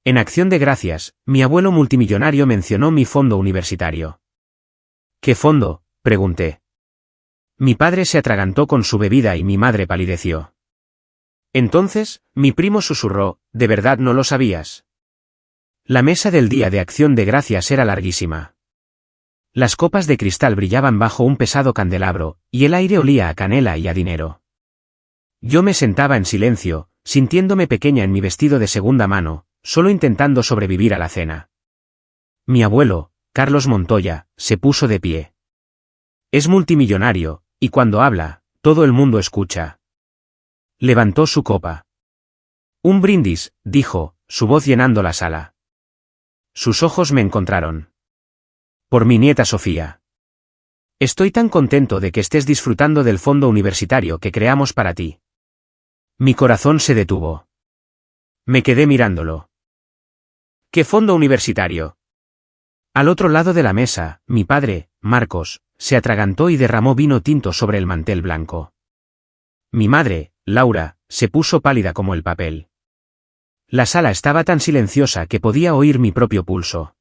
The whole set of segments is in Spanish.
En Acción de Gracias, mi abuelo multimillonario mencionó mi fondo universitario. ¿Qué fondo?, pregunté. Mi padre se atragantó con su bebida y mi madre palideció. Entonces, mi primo susurró, ¿de verdad no lo sabías? La mesa del día de Acción de Gracias era larguísima. Las copas de cristal brillaban bajo un pesado candelabro, y el aire olía a canela y a dinero. Yo me sentaba en silencio, sintiéndome pequeña en mi vestido de segunda mano, solo intentando sobrevivir a la cena. Mi abuelo, Carlos Montoya, se puso de pie. Es multimillonario, y cuando habla, todo el mundo escucha. Levantó su copa. Un brindis, dijo, su voz llenando la sala. Sus ojos me encontraron. Por mi nieta Sofía. Estoy tan contento de que estés disfrutando del fondo universitario que creamos para ti. Mi corazón se detuvo. Me quedé mirándolo. ¿Qué fondo universitario? Al otro lado de la mesa, mi padre, Marcos, se atragantó y derramó vino tinto sobre el mantel blanco. Mi madre, Laura, se puso pálida como el papel. La sala estaba tan silenciosa que podía oír mi propio pulso.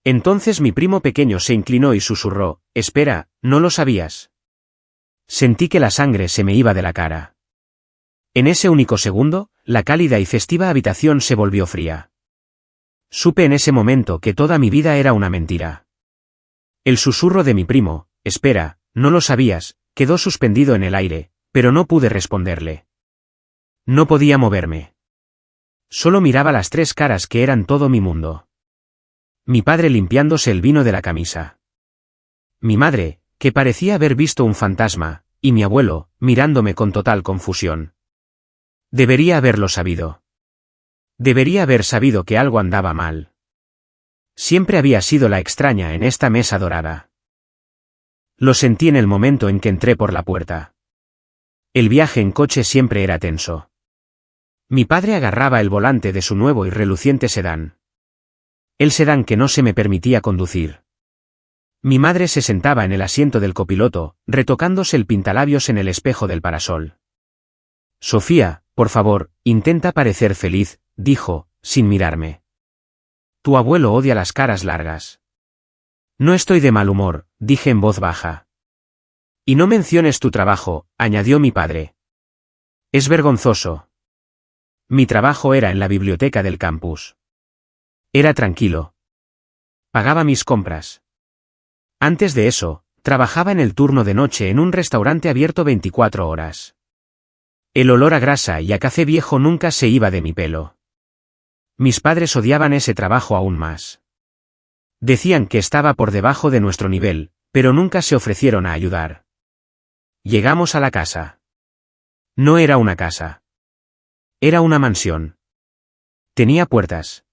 Entonces mi primo pequeño se inclinó y susurró, «Espera, ¿no lo sabías?» Sentí que la sangre se me iba de la cara. En ese único segundo, la cálida y festiva habitación se volvió fría. Supe en ese momento que toda mi vida era una mentira. El susurro de mi primo, «Espera, ¿no lo sabías?», quedó suspendido en el aire, pero no pude responderle. No podía moverme. Solo miraba las tres caras que eran todo mi mundo. Mi padre limpiándose el vino de la camisa. Mi madre, que parecía haber visto un fantasma, y mi abuelo, mirándome con total confusión. Debería haberlo sabido. Debería haber sabido que algo andaba mal. Siempre había sido la extraña en esta mesa dorada. Lo sentí en el momento en que entré por la puerta. El viaje en coche siempre era tenso. Mi padre agarraba el volante de su nuevo y reluciente sedán. El sedán que no se me permitía conducir. Mi madre se sentaba en el asiento del copiloto, retocándose el pintalabios en el espejo del parasol. Sofía, por favor, intenta parecer feliz, dijo, sin mirarme. Tu abuelo odia las caras largas. No estoy de mal humor, dije en voz baja. Y no menciones tu trabajo, añadió mi padre. Es vergonzoso. Mi trabajo era en la biblioteca del campus. Era tranquilo. Pagaba mis compras. Antes de eso, trabajaba en el turno de noche en un restaurante abierto 24 horas. El olor a grasa y a café viejo nunca se iba de mi pelo. Mis padres odiaban ese trabajo aún más. Decían que estaba por debajo de nuestro nivel, pero nunca se ofrecieron a ayudar. Llegamos a la casa. No era una casa. Era una mansión. Tenía puertas.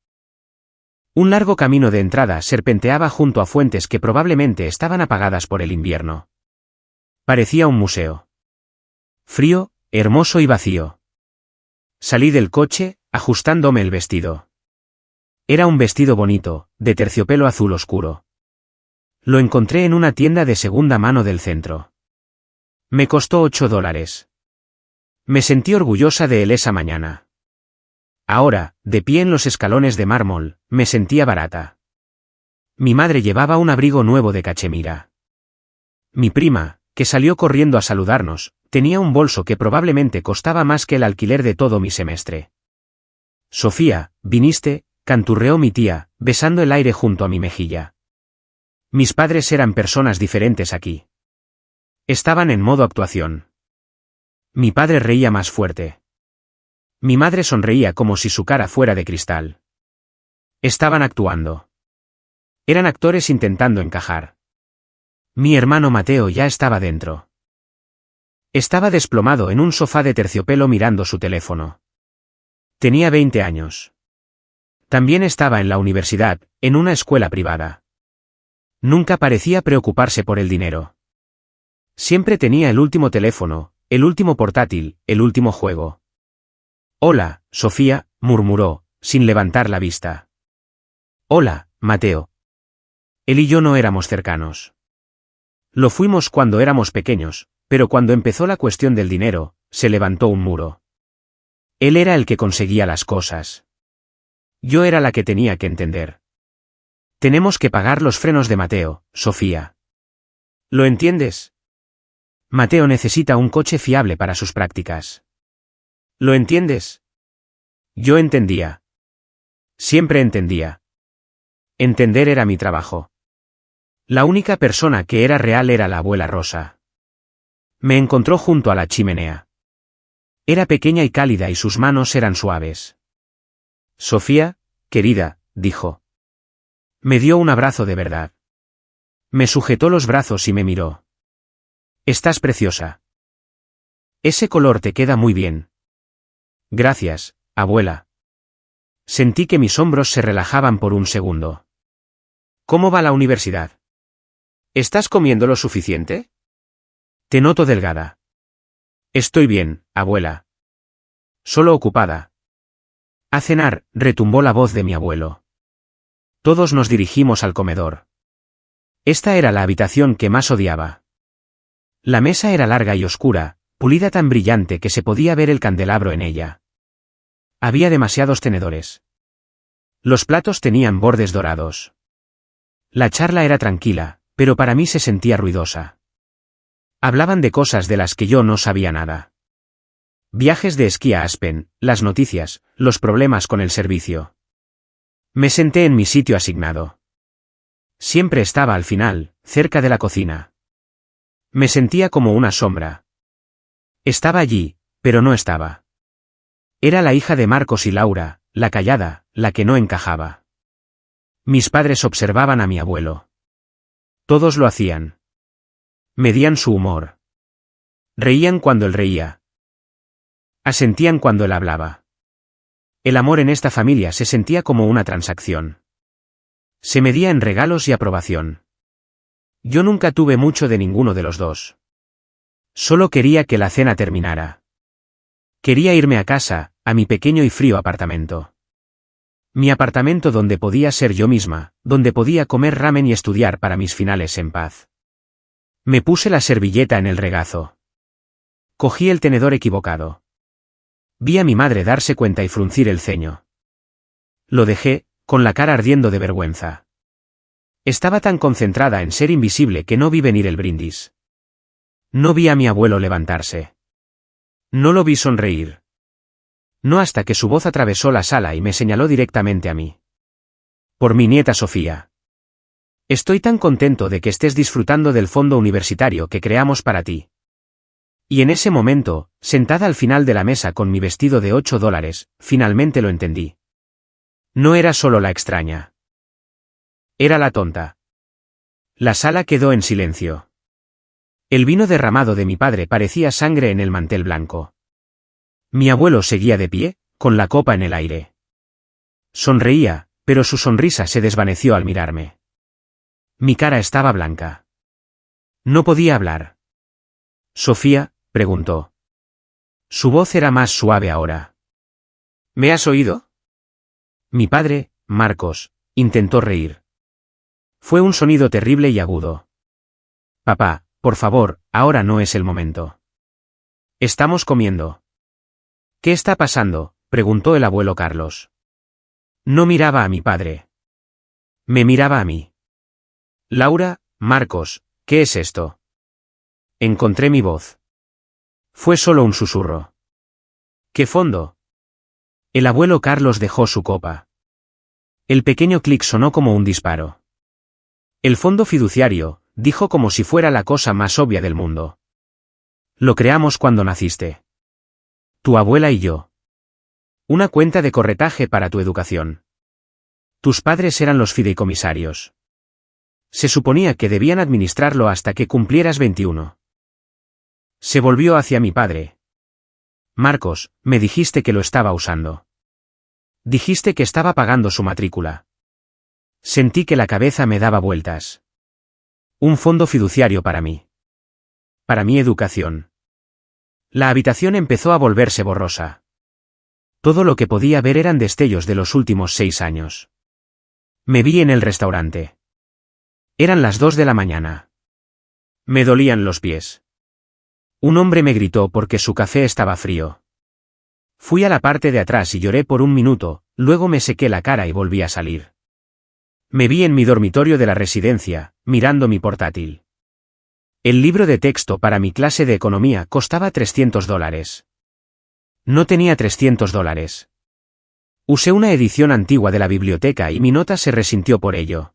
Un largo camino de entrada serpenteaba junto a fuentes que probablemente estaban apagadas por el invierno. Parecía un museo. Frío, hermoso y vacío. Salí del coche, ajustándome el vestido. Era un vestido bonito, de terciopelo azul oscuro. Lo encontré en una tienda de segunda mano del centro. Me costó $8. Me sentí orgullosa de él esa mañana. Ahora, de pie en los escalones de mármol, me sentía barata. Mi madre llevaba un abrigo nuevo de cachemira. Mi prima, que salió corriendo a saludarnos, tenía un bolso que probablemente costaba más que el alquiler de todo mi semestre. Sofía, viniste, canturreó mi tía, besando el aire junto a mi mejilla. Mis padres eran personas diferentes aquí. Estaban en modo actuación. Mi padre reía más fuerte. Mi madre sonreía como si su cara fuera de cristal. Estaban actuando. Eran actores intentando encajar. Mi hermano Mateo ya estaba dentro. Estaba desplomado en un sofá de terciopelo mirando su teléfono. Tenía 20 años. También estaba en la universidad, en una escuela privada. Nunca parecía preocuparse por el dinero. Siempre tenía el último teléfono, el último portátil, el último juego. Hola, Sofía, murmuró, sin levantar la vista. Hola, Mateo. Él y yo no éramos cercanos. Lo fuimos cuando éramos pequeños, pero cuando empezó la cuestión del dinero, se levantó un muro. Él era el que conseguía las cosas. Yo era la que tenía que entender. Tenemos que pagar los frenos de Mateo, Sofía. ¿Lo entiendes? Mateo necesita un coche fiable para sus prácticas. ¿Lo entiendes? Yo entendía. Siempre entendía. Entender era mi trabajo. La única persona que era real era la abuela Rosa. Me encontró junto a la chimenea. Era pequeña y cálida y sus manos eran suaves. Sofía, querida, dijo. Me dio un abrazo de verdad. Me sujetó los brazos y me miró. Estás preciosa. Ese color te queda muy bien. Gracias, abuela. Sentí que mis hombros se relajaban por un segundo. ¿Cómo va la universidad? ¿Estás comiendo lo suficiente? Te noto delgada. Estoy bien, abuela. Solo ocupada. A cenar, retumbó la voz de mi abuelo. Todos nos dirigimos al comedor. Esta era la habitación que más odiaba. La mesa era larga y oscura, pulida tan brillante que se podía ver el candelabro en ella. Había demasiados tenedores. Los platos tenían bordes dorados. La charla era tranquila, pero para mí se sentía ruidosa. Hablaban de cosas de las que yo no sabía nada. Viajes de esquí a Aspen, las noticias, los problemas con el servicio. Me senté en mi sitio asignado. Siempre estaba al final, cerca de la cocina. Me sentía como una sombra. Estaba allí, pero no estaba. Era la hija de Marcos y Laura, la callada, la que no encajaba. Mis padres observaban a mi abuelo. Todos lo hacían. Medían su humor. Reían cuando él reía. Asentían cuando él hablaba. El amor en esta familia se sentía como una transacción. Se medía en regalos y aprobación. Yo nunca tuve mucho de ninguno de los dos. Solo quería que la cena terminara. Quería irme a casa, a mi pequeño y frío apartamento. Mi apartamento donde podía ser yo misma, donde podía comer ramen y estudiar para mis finales en paz. Me puse la servilleta en el regazo. Cogí el tenedor equivocado. Vi a mi madre darse cuenta y fruncir el ceño. Lo dejé, con la cara ardiendo de vergüenza. Estaba tan concentrada en ser invisible que no vi venir el brindis. No vi a mi abuelo levantarse. No lo vi sonreír. No hasta que su voz atravesó la sala y me señaló directamente a mí. Por mi nieta Sofía. Estoy tan contento de que estés disfrutando del fondo universitario que creamos para ti. Y en ese momento, sentada al final de la mesa con mi vestido de $8, finalmente lo entendí. No era solo la extraña. Era la tonta. La sala quedó en silencio. El vino derramado de mi padre parecía sangre en el mantel blanco. Mi abuelo seguía de pie, con la copa en el aire. Sonreía, pero su sonrisa se desvaneció al mirarme. Mi cara estaba blanca. No podía hablar. Sofía, preguntó. Su voz era más suave ahora. ¿Me has oído? Mi padre, Marcos, intentó reír. Fue un sonido terrible y agudo. Papá, por favor, ahora no es el momento. Estamos comiendo. ¿Qué está pasando?, preguntó el abuelo Carlos. No miraba a mi padre. Me miraba a mí. Laura, Marcos, ¿qué es esto? Encontré mi voz. Fue solo un susurro. ¿Qué fondo? El abuelo Carlos dejó su copa. El pequeño clic sonó como un disparo. El fondo fiduciario, dijo como si fuera la cosa más obvia del mundo. Lo creamos cuando naciste. Tu abuela y yo. Una cuenta de corretaje para tu educación. Tus padres eran los fideicomisarios. Se suponía que debían administrarlo hasta que cumplieras 21. Se volvió hacia mi padre. Marcos, me dijiste que lo estaba usando. Dijiste que estaba pagando su matrícula. Sentí que la cabeza me daba vueltas. Un fondo fiduciario para mí. Para mi educación. La habitación empezó a volverse borrosa. Todo lo que podía ver eran destellos de los últimos 6 años. Me vi en el restaurante. Eran las 2 de la mañana. Me dolían los pies. Un hombre me gritó porque su café estaba frío. Fui a la parte de atrás y lloré por un minuto, luego me sequé la cara y volví a salir. Me vi en mi dormitorio de la residencia, mirando mi portátil. El libro de texto para mi clase de economía costaba $300. No tenía $300. Usé una edición antigua de la biblioteca y mi nota se resintió por ello.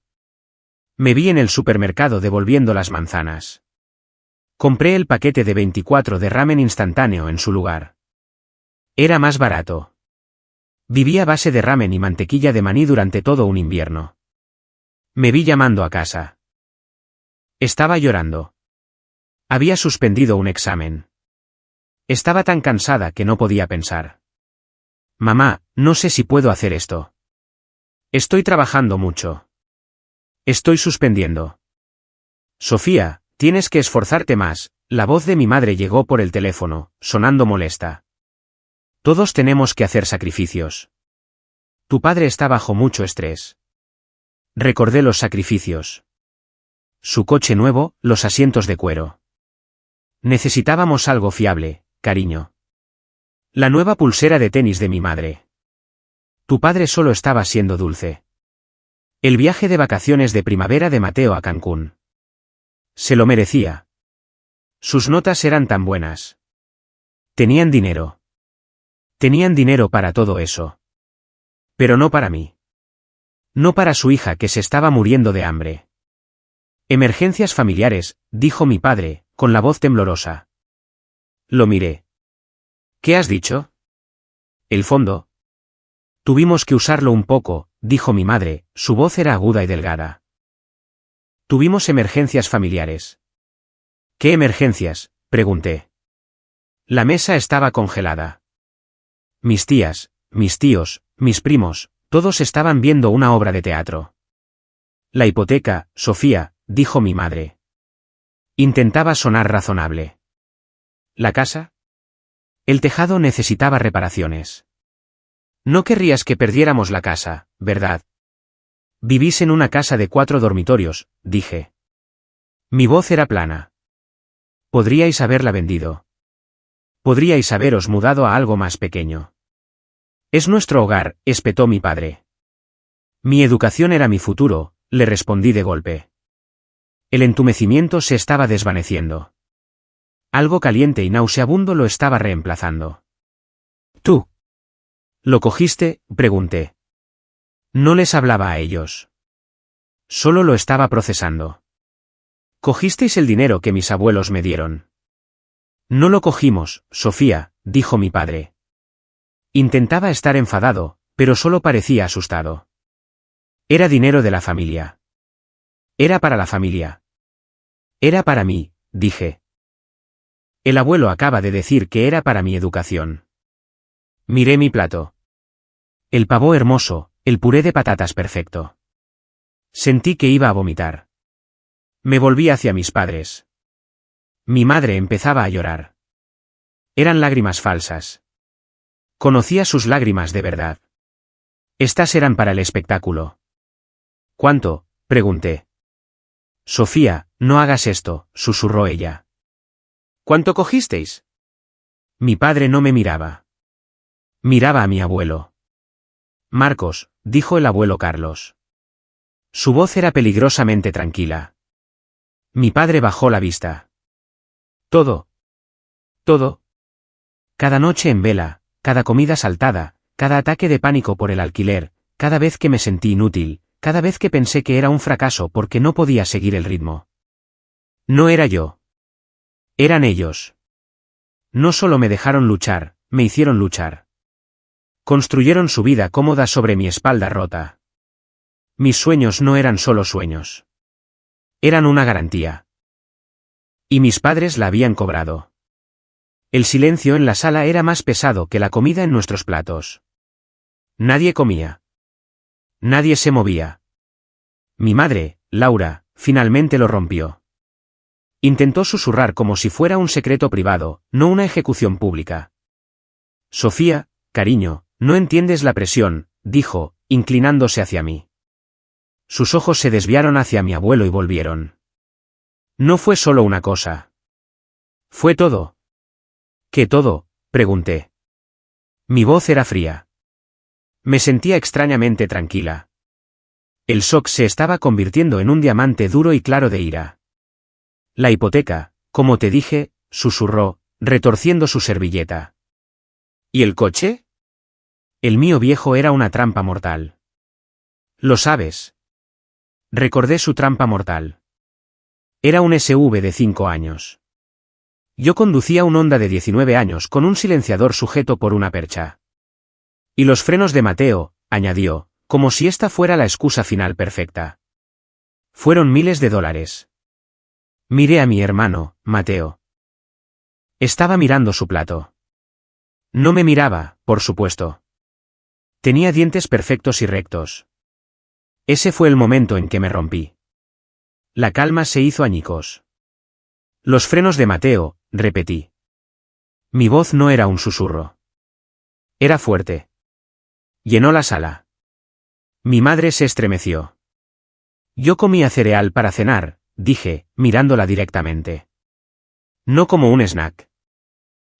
Me vi en el supermercado devolviendo las manzanas. Compré el paquete de 24 de ramen instantáneo en su lugar. Era más barato. Viví a base de ramen y mantequilla de maní durante todo un invierno. Me vi llamando a casa. Estaba llorando. Había suspendido un examen. Estaba tan cansada que no podía pensar. Mamá, no sé si puedo hacer esto. Estoy trabajando mucho. Estoy suspendiendo. Sofía, tienes que esforzarte más. La voz de mi madre llegó por el teléfono, sonando molesta. Todos tenemos que hacer sacrificios. Tu padre está bajo mucho estrés. Recordé los sacrificios. Su coche nuevo, los asientos de cuero. Necesitábamos algo fiable, cariño. La nueva pulsera de tenis de mi madre. Tu padre solo estaba siendo dulce. El viaje de vacaciones de primavera de Mateo a Cancún. Se lo merecía. Sus notas eran tan buenas. Tenían dinero. Tenían dinero para todo eso. Pero no para mí. No para su hija que se estaba muriendo de hambre. Emergencias familiares, dijo mi padre, con la voz temblorosa. Lo miré. ¿Qué has dicho? El fondo. Tuvimos que usarlo un poco, dijo mi madre, su voz era aguda y delgada. Tuvimos emergencias familiares. ¿Qué emergencias?, pregunté. La mesa estaba congelada. Mis tías, mis tíos, mis primos, todos estaban viendo una obra de teatro. La hipoteca, Sofía, dijo mi madre. Intentaba sonar razonable. ¿La casa? El tejado necesitaba reparaciones. No querrías que perdiéramos la casa, ¿verdad? Vivís en una casa de 4 dormitorios, dije. Mi voz era plana. Podríais haberla vendido. Podríais haberos mudado a algo más pequeño. Es nuestro hogar, espetó mi padre. Mi educación era mi futuro, le respondí de golpe. El entumecimiento se estaba desvaneciendo. Algo caliente y nauseabundo lo estaba reemplazando. ¿Tú? ¿Lo cogiste?, pregunté. No les hablaba a ellos. Solo lo estaba procesando. ¿Cogisteis el dinero que mis abuelos me dieron? No lo cogimos, Sofía, dijo mi padre. Intentaba estar enfadado, pero solo parecía asustado. Era dinero de la familia. Era para la familia. Era para mí, dije. El abuelo acaba de decir que era para mi educación. Miré mi plato. El pavo hermoso, el puré de patatas perfecto. Sentí que iba a vomitar. Me volví hacia mis padres. Mi madre empezaba a llorar. Eran lágrimas falsas. Conocía sus lágrimas de verdad. Estas eran para el espectáculo. ¿Cuánto?, pregunté. Sofía, no hagas esto, susurró ella. ¿Cuánto cogisteis? Mi padre no me miraba. Miraba a mi abuelo. Marcos, dijo el abuelo Carlos. Su voz era peligrosamente tranquila. Mi padre bajó la vista. Todo. Todo. Cada noche en vela, cada comida saltada, cada ataque de pánico por el alquiler, cada vez que me sentí inútil, cada vez que pensé que era un fracaso porque no podía seguir el ritmo. No era yo. Eran ellos. No solo me dejaron luchar, me hicieron luchar. Construyeron su vida cómoda sobre mi espalda rota. Mis sueños no eran solo sueños. Eran una garantía. Y mis padres la habían cobrado. El silencio en la sala era más pesado que la comida en nuestros platos. Nadie comía. Nadie se movía. Mi madre, Laura, finalmente lo rompió. Intentó susurrar como si fuera un secreto privado, no una ejecución pública. Sofía, cariño, no entiendes la presión, dijo, inclinándose hacia mí. Sus ojos se desviaron hacia mi abuelo y volvieron. No fue solo una cosa. Fue todo. ¿Qué todo?, pregunté. Mi voz era fría. Me sentía extrañamente tranquila. El shock se estaba convirtiendo en un diamante duro y claro de ira. La hipoteca, como te dije, susurró, retorciendo su servilleta. ¿Y el coche? El mío viejo era una trampa mortal. Lo sabes. Recordé su trampa mortal. Era un SUV de 5 años. Yo conducía un Honda de 19 años con un silenciador sujeto por una percha. Y los frenos de Mateo, añadió, como si esta fuera la excusa final perfecta. Fueron miles de dólares. Miré a mi hermano, Mateo. Estaba mirando su plato. No me miraba, por supuesto. Tenía dientes perfectos y rectos. Ese fue el momento en que me rompí. La calma se hizo añicos. Los frenos de Mateo, repetí. Mi voz no era un susurro. Era fuerte. Llenó la sala. Mi madre se estremeció. Yo comía cereal para cenar, dije, mirándola directamente. No como un snack.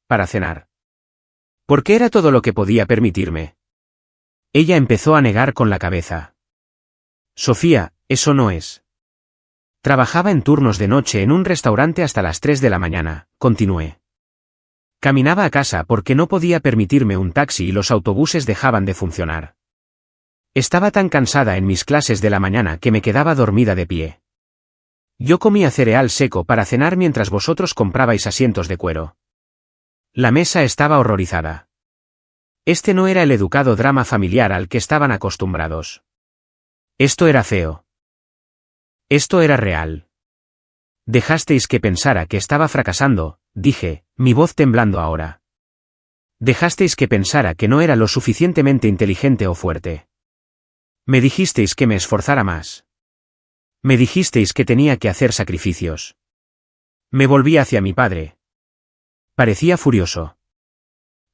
Para cenar. Porque era todo lo que podía permitirme. Ella empezó a negar con la cabeza. Sofía, eso no es. Trabajaba en turnos de noche en un restaurante hasta las 3 de la mañana, continué. Caminaba a casa porque no podía permitirme un taxi y los autobuses dejaban de funcionar. Estaba tan cansada en mis clases de la mañana que me quedaba dormida de pie. Yo comía cereal seco para cenar mientras vosotros comprabais asientos de cuero. La mesa estaba horrorizada. Este no era el educado drama familiar al que estaban acostumbrados. Esto era feo. Esto era real. Dejasteis que pensara que estaba fracasando, dije, mi voz temblando ahora. Dejasteis que pensara que no era lo suficientemente inteligente o fuerte. Me dijisteis que me esforzara más. Me dijisteis que tenía que hacer sacrificios. Me volví hacia mi padre. Parecía furioso.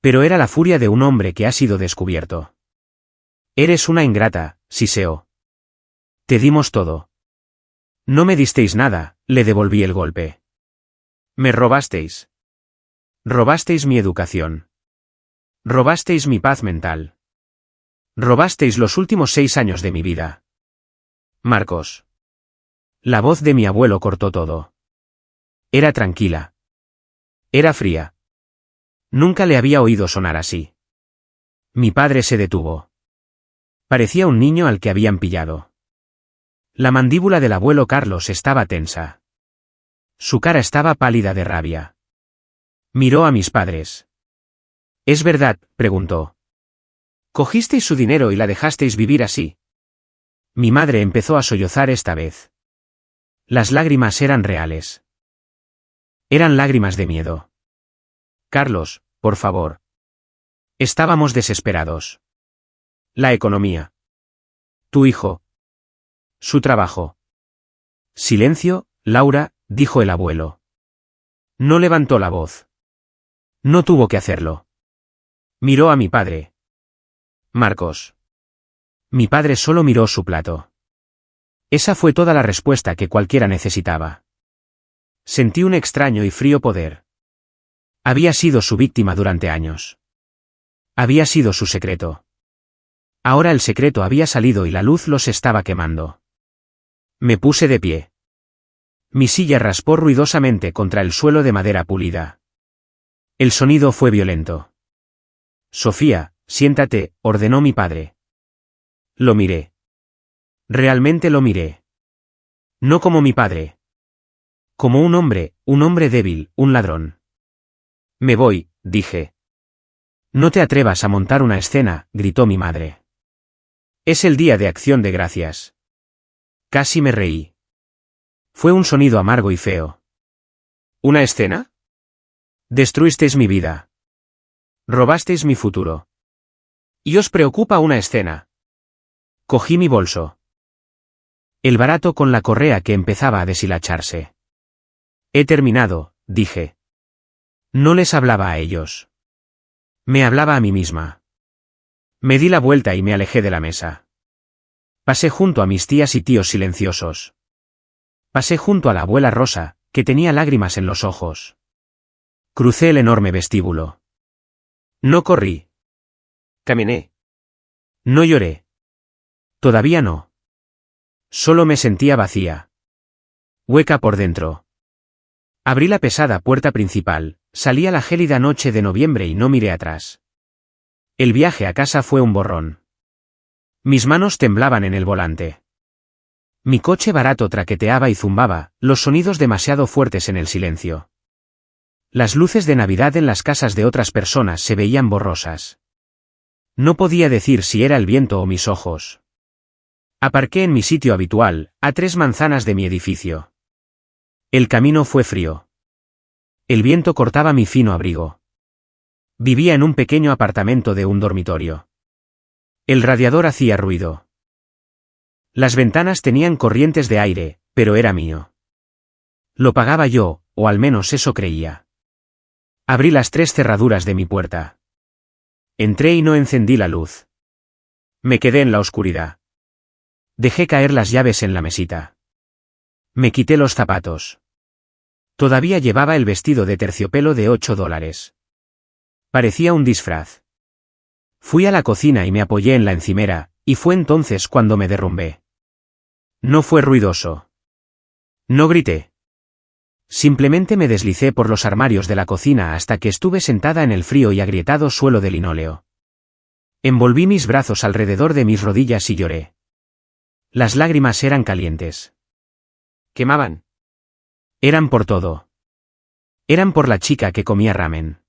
Pero era la furia de un hombre que ha sido descubierto. Eres una ingrata, siseó. Te dimos todo. No me disteis nada, le devolví el golpe. Me robasteis. Robasteis mi educación. Robasteis mi paz mental. Robasteis los últimos 6 años de mi vida. Marcos. La voz de mi abuelo cortó todo. Era tranquila. Era fría. Nunca le había oído sonar así. Mi padre se detuvo. Parecía un niño al que habían pillado. La mandíbula del abuelo Carlos estaba tensa. Su cara estaba pálida de rabia. Miró a mis padres. ¿Es verdad?, preguntó. ¿Cogisteis su dinero y la dejasteis vivir así? Mi madre empezó a sollozar esta vez. Las lágrimas eran reales. Eran lágrimas de miedo. Carlos, por favor. Estábamos desesperados. La economía. Tu hijo. Su trabajo. Silencio, Laura, dijo el abuelo. No levantó la voz. No tuvo que hacerlo. Miró a mi padre. Marcos. Mi padre solo miró su plato. Esa fue toda la respuesta que cualquiera necesitaba. Sentí un extraño y frío poder. Había sido su víctima durante años. Había sido su secreto. Ahora el secreto había salido y la luz los estaba quemando. Me puse de pie. Mi silla raspó ruidosamente contra el suelo de madera pulida. El sonido fue violento. Sofía, siéntate, ordenó mi padre. Lo miré. Realmente lo miré. No como mi padre. Como un hombre débil, un ladrón. Me voy, dije. No te atrevas a montar una escena, gritó mi madre. Es el día de Acción de Gracias. Casi me reí. Fue un sonido amargo y feo. ¿Una escena? Destruisteis mi vida. Robasteis mi futuro. ¿Y os preocupa una escena? Cogí mi bolso. El barato con la correa que empezaba a deshilacharse. He terminado, dije. No les hablaba a ellos. Me hablaba a mí misma. Me di la vuelta y me alejé de la mesa. Pasé junto a mis tías y tíos silenciosos. Pasé junto a la abuela Rosa, que tenía lágrimas en los ojos. Crucé el enorme vestíbulo. No corrí. Caminé. No lloré. Todavía no. Solo me sentía vacía. Hueca por dentro. Abrí la pesada puerta principal, salí a la gélida noche de noviembre y no miré atrás. El viaje a casa fue un borrón. Mis manos temblaban en el volante. Mi coche barato traqueteaba y zumbaba, los sonidos demasiado fuertes en el silencio. Las luces de Navidad en las casas de otras personas se veían borrosas. No podía decir si era el viento o mis ojos. Aparqué en mi sitio habitual, a 3 manzanas de mi edificio. El camino fue frío. El viento cortaba mi fino abrigo. Vivía en un pequeño apartamento de un dormitorio. El radiador hacía ruido. Las ventanas tenían corrientes de aire, pero era mío. Lo pagaba yo, o al menos eso creía. Abrí las 3 cerraduras de mi puerta. Entré y no encendí la luz. Me quedé en la oscuridad. Dejé caer las llaves en la mesita. Me quité los zapatos. Todavía llevaba el vestido de terciopelo de $8. Parecía un disfraz. Fui a la cocina y me apoyé en la encimera, y fue entonces cuando me derrumbé. No fue ruidoso. No grité. Simplemente me deslicé por los armarios de la cocina hasta que estuve sentada en el frío y agrietado suelo de linóleo. Envolví mis brazos alrededor de mis rodillas y lloré. Las lágrimas eran calientes. Quemaban. Eran por todo. Eran por la chica que comía ramen.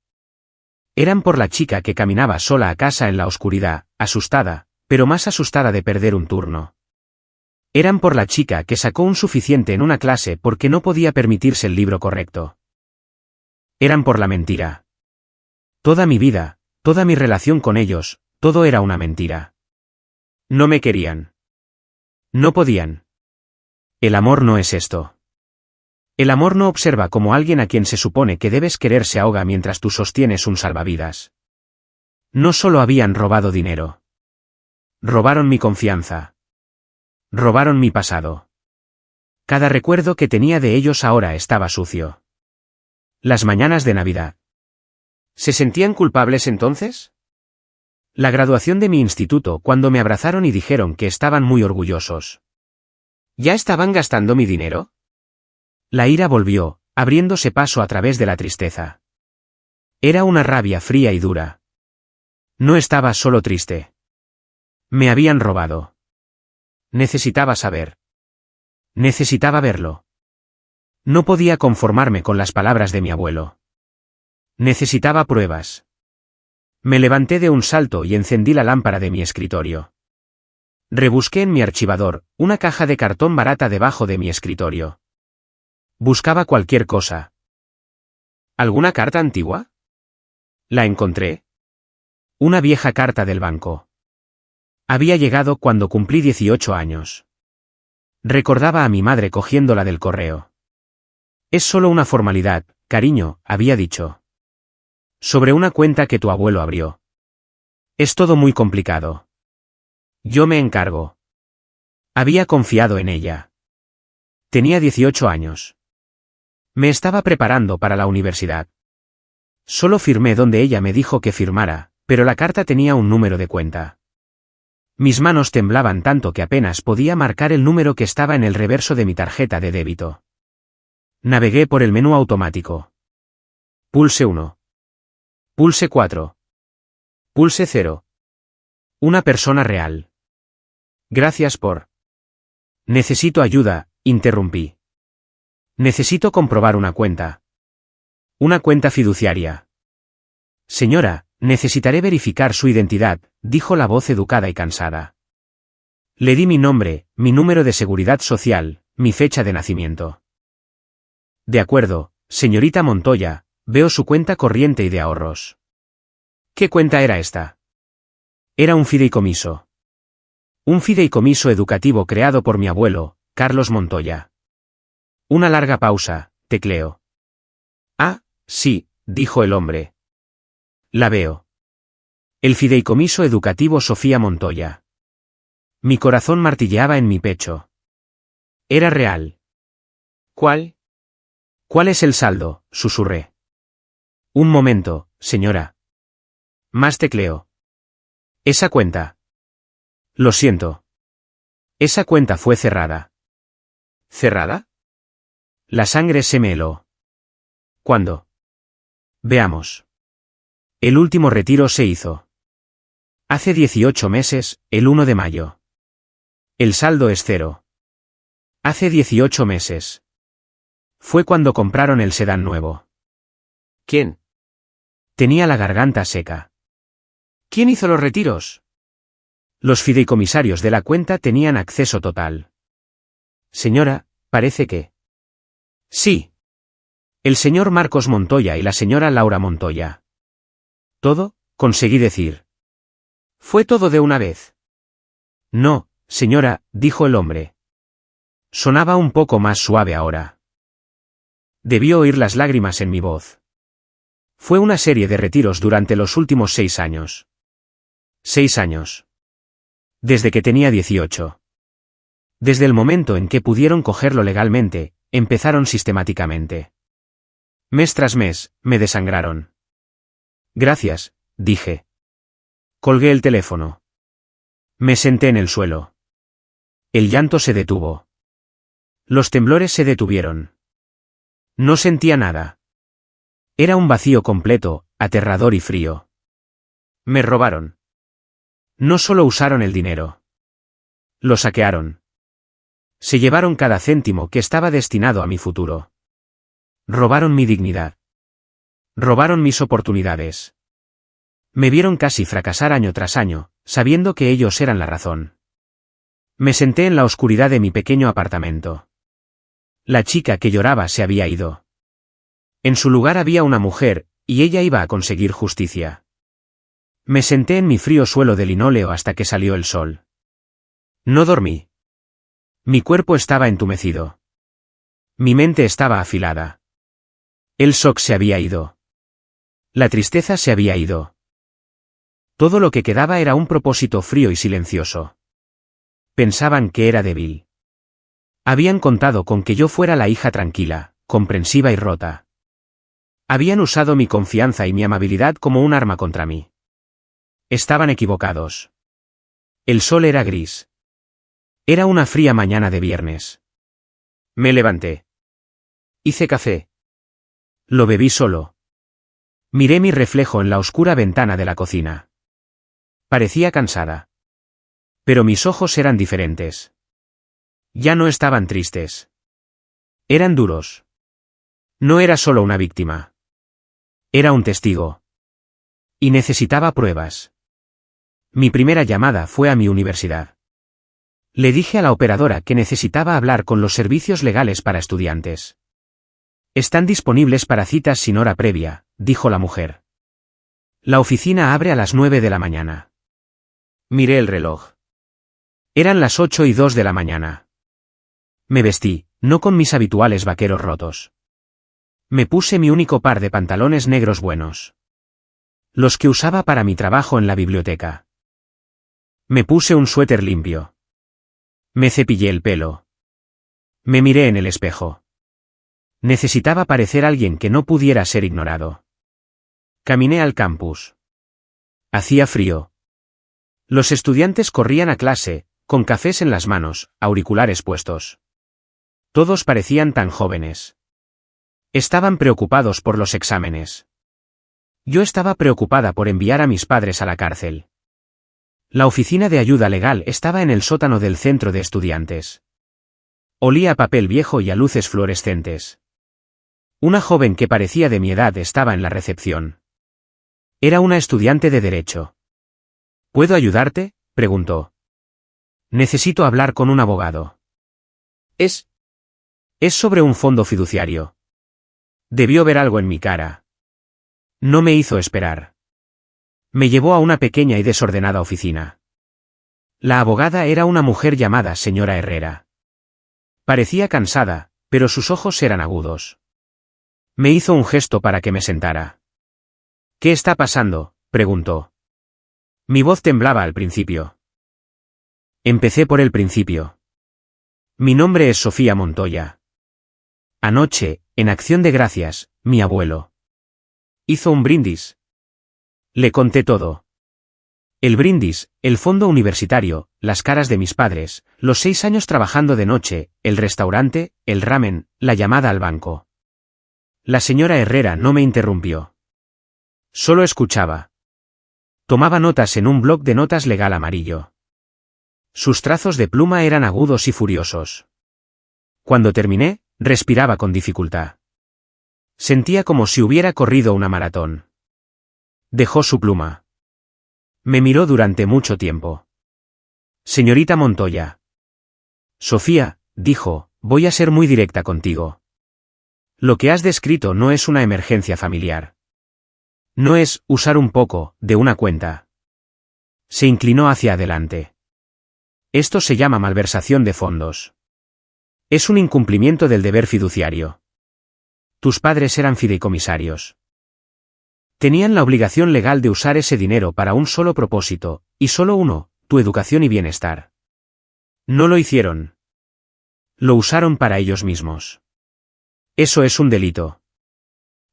Eran por la chica que caminaba sola a casa en la oscuridad, asustada, pero más asustada de perder un turno. Eran por la chica que sacó un suficiente en una clase porque no podía permitirse el libro correcto. Eran por la mentira. Toda mi vida, toda mi relación con ellos, todo era una mentira. No me querían. No podían. El amor no es esto. El amor no observa como alguien a quien se supone que debes querer se ahoga mientras tú sostienes un salvavidas. No solo habían robado dinero. Robaron mi confianza. Robaron mi pasado. Cada recuerdo que tenía de ellos ahora estaba sucio. Las mañanas de Navidad. ¿Se sentían culpables entonces? La graduación de mi instituto cuando me abrazaron y dijeron que estaban muy orgullosos. ¿Ya estaban gastando mi dinero? La ira volvió, abriéndose paso a través de la tristeza. Era una rabia fría y dura. No estaba solo triste. Me habían robado. Necesitaba saber. Necesitaba verlo. No podía conformarme con las palabras de mi abuelo. Necesitaba pruebas. Me levanté de un salto y encendí la lámpara de mi escritorio. Rebusqué en mi archivador, una caja de cartón barata debajo de mi escritorio. Buscaba cualquier cosa. ¿Alguna carta antigua? La encontré. Una vieja carta del banco. Había llegado cuando cumplí 18 años. Recordaba a mi madre cogiéndola del correo. Es solo una formalidad, cariño, había dicho. Sobre una cuenta que tu abuelo abrió. Es todo muy complicado. Yo me encargo. Había confiado en ella. Tenía 18 años. Me estaba preparando para la universidad. Solo firmé donde ella me dijo que firmara, pero la carta tenía un número de cuenta. Mis manos temblaban tanto que apenas podía marcar el número que estaba en el reverso de mi tarjeta de débito. Navegué por el menú automático. Pulse 1. Pulse 4. Pulse 0. Una persona real. Gracias por. Necesito ayuda, interrumpí. Necesito comprobar una cuenta. Una cuenta fiduciaria. Señora, necesitaré verificar su identidad, dijo la voz educada y cansada. Le di mi nombre, mi número de seguridad social, mi fecha de nacimiento. De acuerdo, señorita Montoya, veo su cuenta corriente y de ahorros. ¿Qué cuenta era esta? Era un fideicomiso. Un fideicomiso educativo creado por mi abuelo, Carlos Montoya. Una larga pausa, tecleó. Ah, sí, dijo el hombre. La veo. El fideicomiso educativo Sofía Montoya. Mi corazón martilleaba en mi pecho. Era real. ¿Cuál? ¿Cuál es el saldo?, susurré. Un momento, señora. Más tecleo. Esa cuenta. Lo siento. Esa cuenta fue cerrada. ¿Cerrada? La sangre se me heló. ¿Cuándo? Veamos. El último retiro se hizo hace 18 meses, el 1 de mayo. El saldo es 0. Hace 18 meses. Fue cuando compraron el sedán nuevo. ¿Quién? Tenía la garganta seca. ¿Quién hizo los retiros? Los fideicomisarios de la cuenta tenían acceso total. Señora, parece que... Sí. El señor Marcos Montoya y la señora Laura Montoya. ¿Todo? Conseguí decir. ¿Fue todo de una vez? No, señora, dijo el hombre. Sonaba un poco más suave ahora. Debió oír las lágrimas en mi voz. Fue una serie de retiros durante los últimos 6 años. 6 años. Desde que tenía 18. Desde el momento en que pudieron cogerlo legalmente, empezaron sistemáticamente. Mes tras mes, me desangraron. Gracias, dije. Colgué el teléfono. Me senté en el suelo. El llanto se detuvo. Los temblores se detuvieron. No sentía nada. Era un vacío completo, aterrador y frío. Me robaron. No solo usaron el dinero. Lo saquearon. Se llevaron cada céntimo que estaba destinado a mi futuro. Robaron mi dignidad. Robaron mis oportunidades. Me vieron casi fracasar año tras año, sabiendo que ellos eran la razón. Me senté en la oscuridad de mi pequeño apartamento. La chica que lloraba se había ido. En su lugar había una mujer, y ella iba a conseguir justicia. Me senté en mi frío suelo de linóleo hasta que salió el sol. No dormí. Mi cuerpo estaba entumecido. Mi mente estaba afilada. El shock se había ido. La tristeza se había ido. Todo lo que quedaba era un propósito frío y silencioso. Pensaban que era débil. Habían contado con que yo fuera la hija tranquila, comprensiva y rota. Habían usado mi confianza y mi amabilidad como un arma contra mí. Estaban equivocados. El sol era gris. Era una fría mañana de viernes. Me levanté. Hice café. Lo bebí solo. Miré mi reflejo en la oscura ventana de la cocina. Parecía cansada. Pero mis ojos eran diferentes. Ya no estaban tristes. Eran duros. No era solo una víctima. Era un testigo. Y necesitaba pruebas. Mi primera llamada fue a mi universidad. Le dije a la operadora que necesitaba hablar con los servicios legales para estudiantes. Están disponibles para citas sin hora previa, dijo la mujer. La oficina abre a las 9 de la mañana. Miré el reloj. Eran las 8:02 de la mañana. Me vestí, no con mis habituales vaqueros rotos. Me puse mi único par de pantalones negros buenos. Los que usaba para mi trabajo en la biblioteca. Me puse un suéter limpio. Me cepillé el pelo. Me miré en el espejo. Necesitaba parecer alguien que no pudiera ser ignorado. Caminé al campus. Hacía frío. Los estudiantes corrían a clase, con cafés en las manos, auriculares puestos. Todos parecían tan jóvenes. Estaban preocupados por los exámenes. Yo estaba preocupada por enviar a mis padres a la cárcel. La oficina de ayuda legal estaba en el sótano del centro de estudiantes. Olía a papel viejo y a luces fluorescentes. Una joven que parecía de mi edad estaba en la recepción. Era una estudiante de Derecho. ¿Puedo ayudarte?, preguntó. Necesito hablar con un abogado. Es sobre un fondo fiduciario. Debió ver algo en mi cara. No me hizo esperar. Me llevó a una pequeña y desordenada oficina. La abogada era una mujer llamada señora Herrera. Parecía cansada, pero sus ojos eran agudos. Me hizo un gesto para que me sentara. ¿Qué está pasando?, preguntó. Mi voz temblaba al principio. Empecé por el principio. Mi nombre es Sofía Montoya. Anoche, en Acción de Gracias, mi abuelo hizo un brindis. Le conté todo. El brindis, el fondo universitario, las caras de mis padres, los 6 años trabajando de noche, el restaurante, el ramen, la llamada al banco. La señora Herrera no me interrumpió. Solo escuchaba. Tomaba notas en un bloc de notas legal amarillo. Sus trazos de pluma eran agudos y furiosos. Cuando terminé, respiraba con dificultad. Sentía como si hubiera corrido una maratón. Dejó su pluma. Me miró durante mucho tiempo. Señorita Montoya. Sofía, dijo, voy a ser muy directa contigo. Lo que has descrito no es una emergencia familiar. No es usar un poco de una cuenta. Se inclinó hacia adelante. Esto se llama malversación de fondos. Es un incumplimiento del deber fiduciario. Tus padres eran fideicomisarios. Tenían la obligación legal de usar ese dinero para un solo propósito, y solo uno, tu educación y bienestar. No lo hicieron. Lo usaron para ellos mismos. Eso es un delito.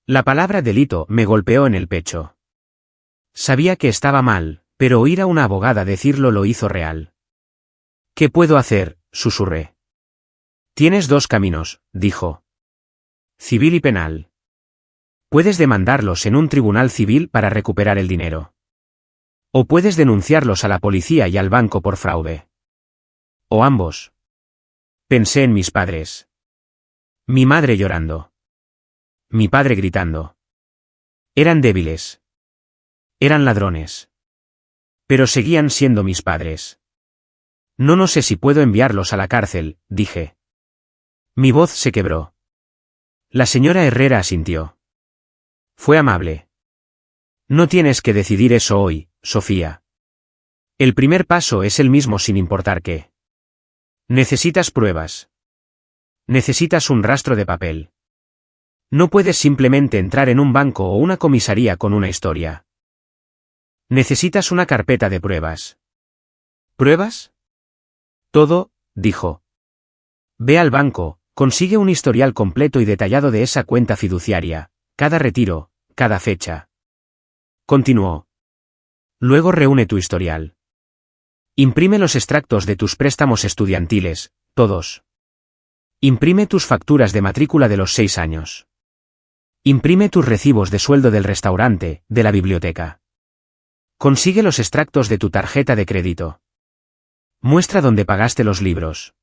La palabra delito me golpeó en el pecho. Sabía que estaba mal, pero oír a una abogada decirlo lo hizo real. ¿Qué puedo hacer?, susurré. Tienes 2 caminos, dijo. Civil y penal. Puedes demandarlos en un tribunal civil para recuperar el dinero. O puedes denunciarlos a la policía y al banco por fraude. O ambos. Pensé en mis padres. Mi madre llorando. Mi padre gritando. Eran débiles. Eran ladrones. Pero seguían siendo mis padres. No sé si puedo enviarlos a la cárcel, dije. Mi voz se quebró. La señora Herrera asintió. Fue amable. No tienes que decidir eso hoy, Sofía. El primer paso es el mismo sin importar qué. Necesitas pruebas. Necesitas un rastro de papel. No puedes simplemente entrar en un banco o una comisaría con una historia. Necesitas una carpeta de pruebas. ¿Pruebas? Todo, dijo. Ve al banco, consigue un historial completo y detallado de esa cuenta fiduciaria, cada retiro, cada fecha. Continuó. Luego reúne tu historial. Imprime los extractos de tus préstamos estudiantiles, todos. Imprime tus facturas de matrícula de los 6 años. Imprime tus recibos de sueldo del restaurante, de la biblioteca. Consigue los extractos de tu tarjeta de crédito. Muestra dónde pagaste los libros.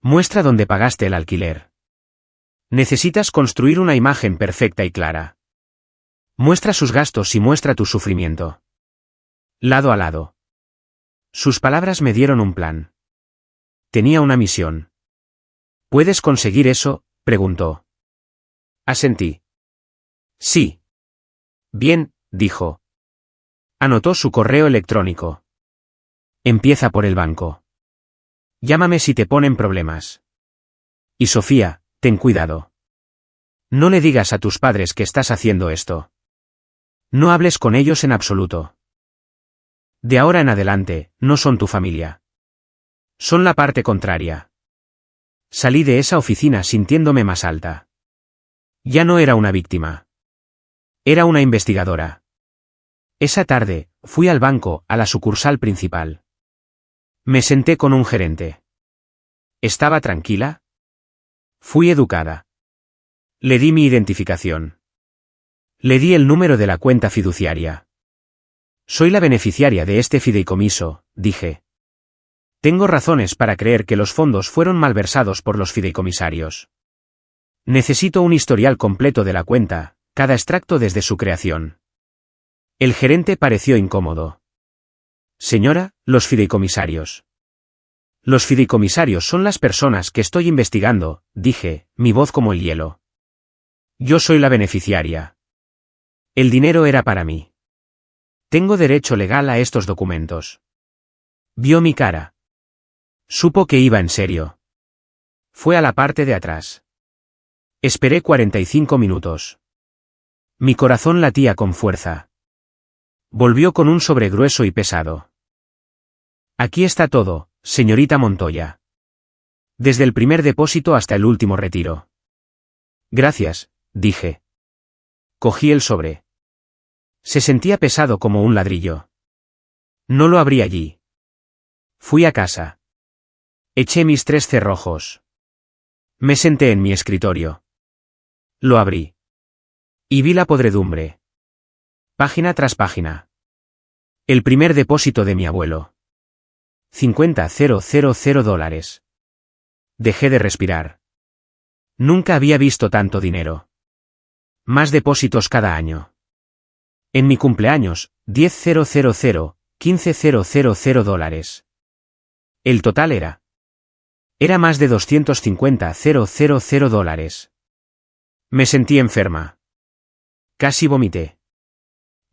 Muestra dónde pagaste el alquiler. Necesitas construir una imagen perfecta y clara. Muestra sus gastos y muestra tu sufrimiento. Lado a lado. Sus palabras me dieron un plan. Tenía una misión. ¿Puedes conseguir eso?, preguntó. Asentí. Sí. Bien, dijo. Anotó su correo electrónico. Empieza por el banco. Llámame si te ponen problemas. Y Sofía, ten cuidado. No le digas a tus padres que estás haciendo esto. No hables con ellos en absoluto. De ahora en adelante, no son tu familia. Son la parte contraria. Salí de esa oficina sintiéndome más alta. Ya no era una víctima. Era una investigadora. Esa tarde, fui al banco, a la sucursal principal. Me senté con un gerente. ¿Estaba tranquila? Fui educada. Le di mi identificación. Le di el número de la cuenta fiduciaria. Soy la beneficiaria de este fideicomiso, dije. Tengo razones para creer que los fondos fueron malversados por los fideicomisarios. Necesito un historial completo de la cuenta, cada extracto desde su creación. El gerente pareció incómodo. Señora, los fideicomisarios. Los fideicomisarios son las personas que estoy investigando, dije, mi voz como el hielo. Yo soy la beneficiaria. El dinero era para mí. Tengo derecho legal a estos documentos. Vio mi cara. Supo que iba en serio. Fue a la parte de atrás. Esperé 45 minutos. Mi corazón latía con fuerza. Volvió con un sobre grueso y pesado. Aquí está todo, señorita Montoya. Desde el primer depósito hasta el último retiro. Gracias, dije. Cogí el sobre. Se sentía pesado como un ladrillo. No lo abrí allí. Fui a casa. Eché mis 3 cerrojos. Me senté en mi escritorio. Lo abrí. Y vi la podredumbre. Página tras página. El primer depósito de mi abuelo. $50,000. Dejé de respirar. Nunca había visto tanto dinero. Más depósitos cada año. En mi cumpleaños, $10,000, $15,000. El total era más de $250,000. Me sentí enferma. Casi vomité.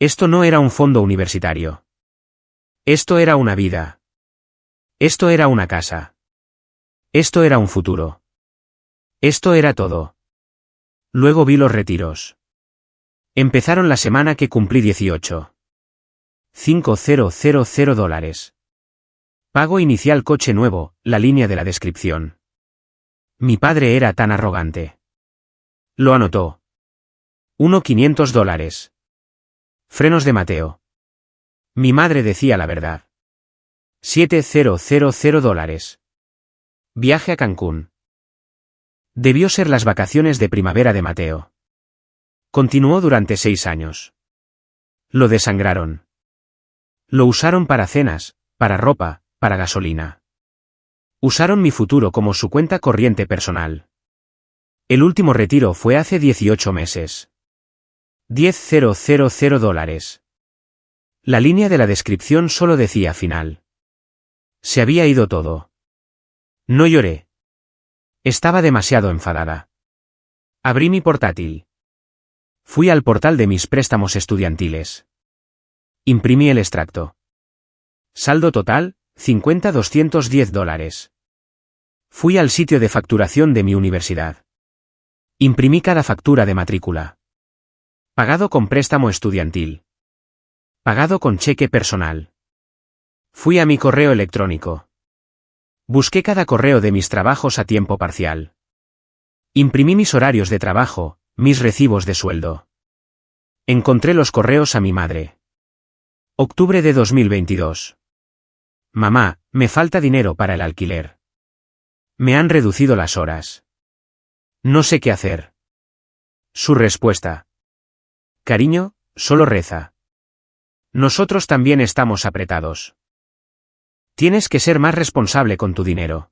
Esto no era un fondo universitario. Esto era una vida. Esto era una casa. Esto era un futuro. Esto era todo. Luego vi los retiros. Empezaron la semana que cumplí 18. $5,000. Pago inicial coche nuevo, la línea de la descripción. Mi padre era tan arrogante. Lo anotó. $1,500. Frenos de Mateo. Mi madre decía la verdad. $7,000. Viaje a Cancún. Debió ser las vacaciones de primavera de Mateo. Continuó durante 6 años. Lo desangraron. Lo usaron para cenas, para ropa, para gasolina. Usaron mi futuro como su cuenta corriente personal. El último retiro fue hace 18 meses. $10,000. La línea de la descripción solo decía final. Se había ido todo. No lloré. Estaba demasiado enfadada. Abrí mi portátil. Fui al portal de mis préstamos estudiantiles. Imprimí el extracto. Saldo total, $50,210. Fui al sitio de facturación de mi universidad. Imprimí cada factura de matrícula. Pagado con préstamo estudiantil. Pagado con cheque personal. Fui a mi correo electrónico. Busqué cada correo de mis trabajos a tiempo parcial. Imprimí mis horarios de trabajo, mis recibos de sueldo. Encontré los correos a mi madre. Octubre de 2022. Mamá, me falta dinero para el alquiler. Me han reducido las horas. No sé qué hacer. Su respuesta. Cariño, solo reza. Nosotros también estamos apretados. Tienes que ser más responsable con tu dinero.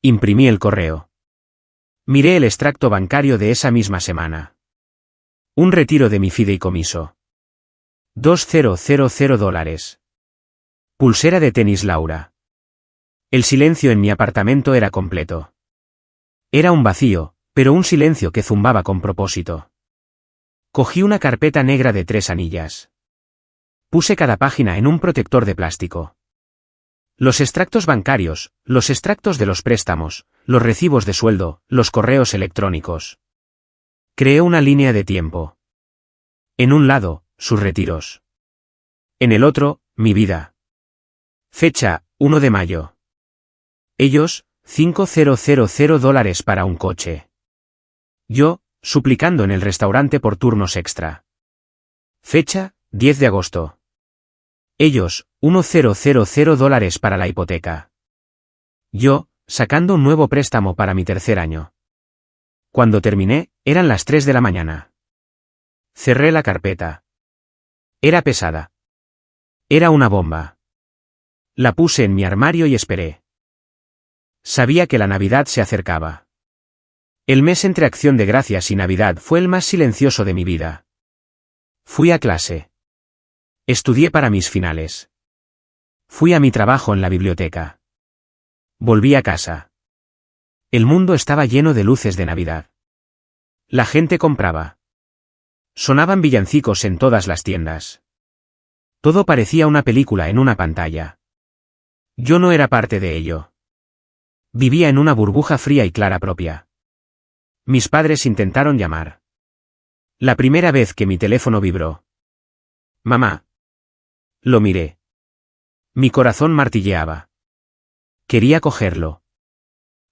Imprimí el correo. Miré el extracto bancario de esa misma semana. Un retiro de mi fideicomiso. $2,000. Pulsera de tenis Laura. El silencio en mi apartamento era completo. Era un vacío, pero un silencio que zumbaba con propósito. Cogí una carpeta negra de 3 anillas. Puse cada página en un protector de plástico. Los extractos bancarios, los extractos de los préstamos, los recibos de sueldo, los correos electrónicos. Creé una línea de tiempo. En un lado, sus retiros. En el otro, mi vida. Fecha, 1 de mayo. Ellos, $5,000 para un coche. Yo, suplicando en el restaurante por turnos extra. Fecha, 10 de agosto. Ellos, $1,000 para la hipoteca. Yo, sacando un nuevo préstamo para mi 3er año. Cuando terminé, eran las 3 de la mañana. Cerré la carpeta. Era pesada. Era una bomba. La puse en mi armario y esperé. Sabía que la Navidad se acercaba. El mes entre Acción de Gracias y Navidad fue el más silencioso de mi vida. Fui a clase. Estudié para mis finales. Fui a mi trabajo en la biblioteca. Volví a casa. El mundo estaba lleno de luces de Navidad. La gente compraba. Sonaban villancicos en todas las tiendas. Todo parecía una película en una pantalla. Yo no era parte de ello. Vivía en una burbuja fría y clara propia. Mis padres intentaron llamar. La primera vez que mi teléfono vibró. Mamá. Lo miré. Mi corazón martilleaba. Quería cogerlo.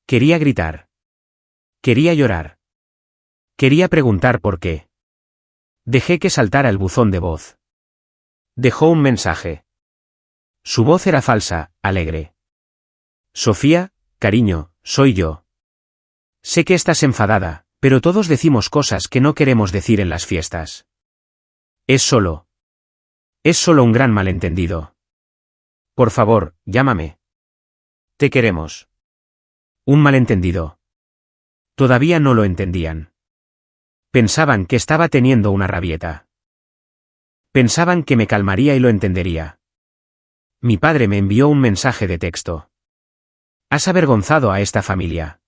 Quería gritar. Quería llorar. Quería preguntar por qué. Dejé que saltara el buzón de voz. Dejó un mensaje. Su voz era falsa, alegre. Sofía, cariño, soy yo. Sé que estás enfadada, pero todos decimos cosas que no queremos decir en las fiestas. Es solo un gran malentendido. Por favor, llámame. Te queremos. Un malentendido. Todavía no lo entendían. Pensaban que estaba teniendo una rabieta. Pensaban que me calmaría y lo entendería. Mi padre me envió un mensaje de texto. Has avergonzado a esta familia.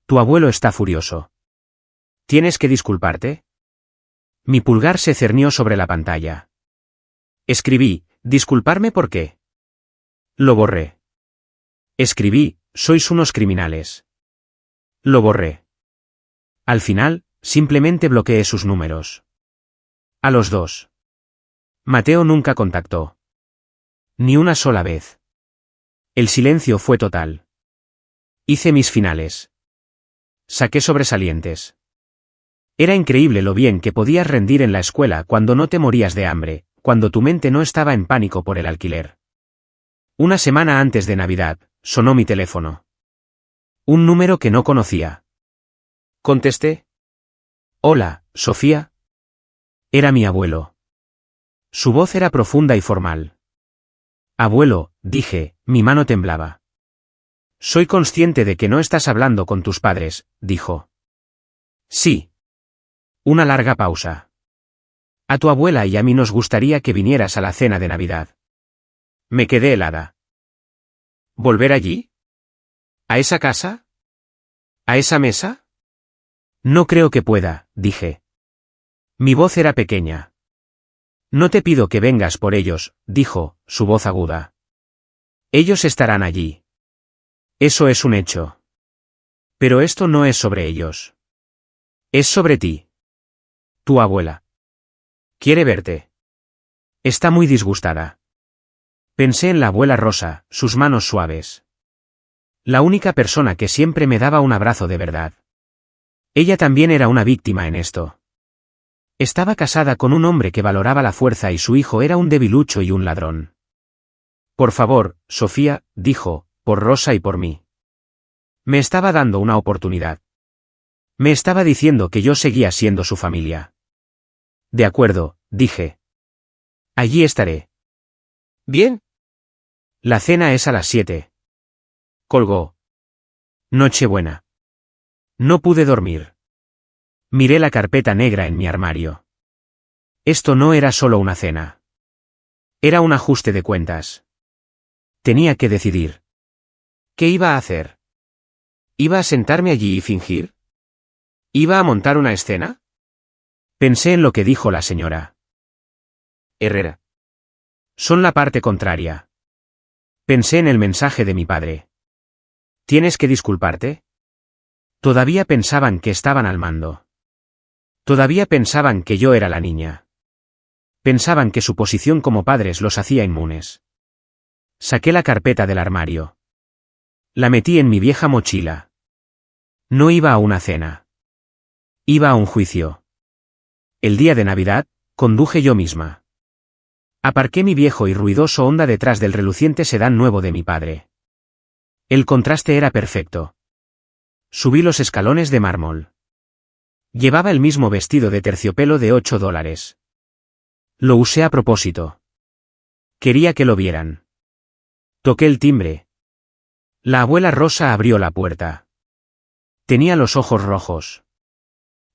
Tu abuelo está furioso. ¿Tienes que disculparte? Mi pulgar se cernió sobre la pantalla. Escribí, ¿disculparme por qué? Lo borré. Escribí, sois unos criminales. Lo borré. Al final, simplemente bloqueé sus números. A los dos. Mateo nunca contactó. Ni una sola vez. El silencio fue total. Hice mis finales. Saqué sobresalientes. Era increíble lo bien que podías rendir en la escuela cuando no te morías de hambre, cuando tu mente no estaba en pánico por el alquiler. Una semana antes de Navidad, sonó mi teléfono. Un número que no conocía. Contesté. Hola, Sofía. Era mi abuelo. Su voz era profunda y formal. Abuelo, dije, mi mano temblaba. Soy consciente de que no estás hablando con tus padres, dijo. Sí. Una larga pausa. A tu abuela y a mí nos gustaría que vinieras a la cena de Navidad. Me quedé helada. ¿Volver allí? ¿A esa casa? ¿A esa mesa? No creo que pueda, dije. Mi voz era pequeña. No te pido que vengas por ellos, dijo, su voz aguda. Ellos estarán allí. Eso es un hecho. Pero esto no es sobre ellos. Es sobre ti. Tu abuela. Quiere verte. Está muy disgustada. Pensé en la abuela Rosa, sus manos suaves. La única persona que siempre me daba un abrazo de verdad. Ella también era una víctima en esto. Estaba casada con un hombre que valoraba la fuerza y su hijo era un debilucho y un ladrón. Por favor, Sofía, dijo, por Rosa y por mí. Me estaba dando una oportunidad. Me estaba diciendo que yo seguía siendo su familia. De acuerdo, dije. Allí estaré. Bien. La cena es a las 7. Colgó. Nochebuena. No pude dormir. Miré la carpeta negra en mi armario. Esto no era solo una cena. Era un ajuste de cuentas. Tenía que decidir. ¿Qué iba a hacer? ¿Iba a sentarme allí y fingir? ¿Iba a montar una escena? Pensé en lo que dijo la señora Herrera. Son la parte contraria. Pensé en el mensaje de mi padre. ¿Tienes que disculparte? Todavía pensaban que estaban al mando. Todavía pensaban que yo era la niña. Pensaban que su posición como padres los hacía inmunes. Saqué la carpeta del armario. La metí en mi vieja mochila. No iba a una cena. Iba a un juicio. El día de Navidad, conduje yo misma. Aparqué mi viejo y ruidoso Honda detrás del reluciente sedán nuevo de mi padre. El contraste era perfecto. Subí los escalones de mármol. Llevaba el mismo vestido de terciopelo de $8. Lo usé a propósito. Quería que lo vieran. Toqué el timbre. La abuela Rosa abrió la puerta. Tenía los ojos rojos.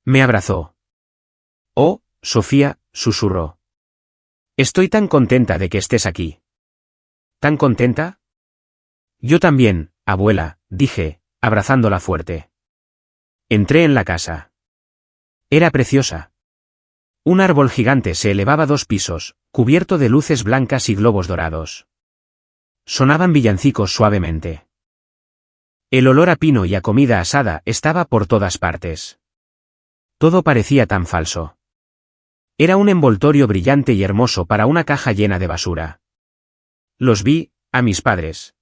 Me abrazó. Oh, Sofía, susurró. Estoy tan contenta de que estés aquí. ¿Tan contenta? Yo también, abuela, dije, abrazándola fuerte. Entré en la casa. Era preciosa. Un árbol gigante se elevaba 2 pisos, cubierto de luces blancas y globos dorados. Sonaban villancicos suavemente. El olor a pino y a comida asada estaba por todas partes. Todo parecía tan falso. Era un envoltorio brillante y hermoso para una caja llena de basura. Los vi, a mis padres.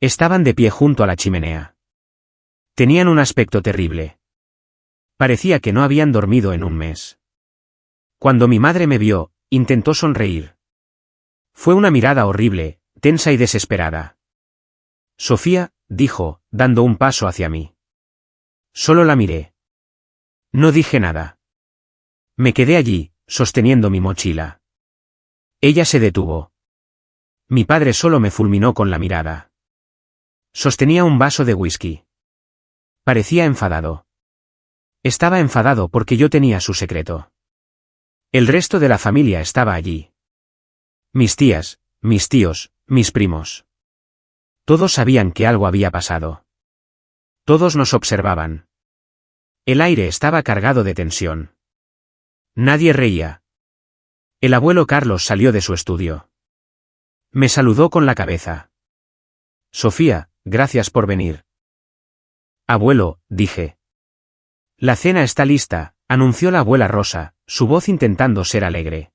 Estaban de pie junto a la chimenea. Tenían un aspecto terrible. Parecía que no habían dormido en un mes. Cuando mi madre me vio, intentó sonreír. Fue una mirada horrible, tensa y desesperada. Sofía, dijo, dando un paso hacia mí. Solo la miré. No dije nada. Me quedé allí, sosteniendo mi mochila. Ella se detuvo. Mi padre solo me fulminó con la mirada. Sostenía un vaso de whisky. Parecía enfadado. Estaba enfadado porque yo tenía su secreto. El resto de la familia estaba allí. Mis tías, mis tíos, mis primos. Todos sabían que algo había pasado. Todos nos observaban. El aire estaba cargado de tensión. Nadie reía. El abuelo Carlos salió de su estudio. Me saludó con la cabeza. Sofía, gracias por venir. Abuelo, dije. La cena está lista, anunció la abuela Rosa, su voz intentando ser alegre.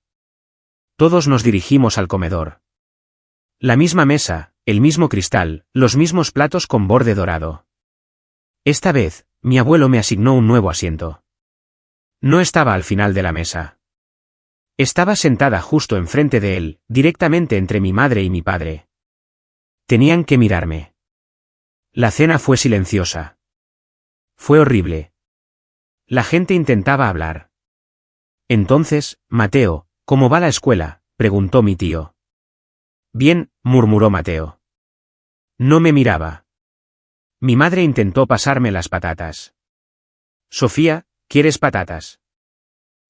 Todos nos dirigimos al comedor. La misma mesa, el mismo cristal, los mismos platos con borde dorado. Esta vez, mi abuelo me asignó un nuevo asiento. No estaba al final de la mesa. Estaba sentada justo enfrente de él, directamente entre mi madre y mi padre. Tenían que mirarme. La cena fue silenciosa. Fue horrible. La gente intentaba hablar. Entonces, Mateo, ¿cómo va la escuela?, preguntó mi tío. Bien, murmuró Mateo. No me miraba. Mi madre intentó pasarme las patatas. Sofía, ¿quieres patatas?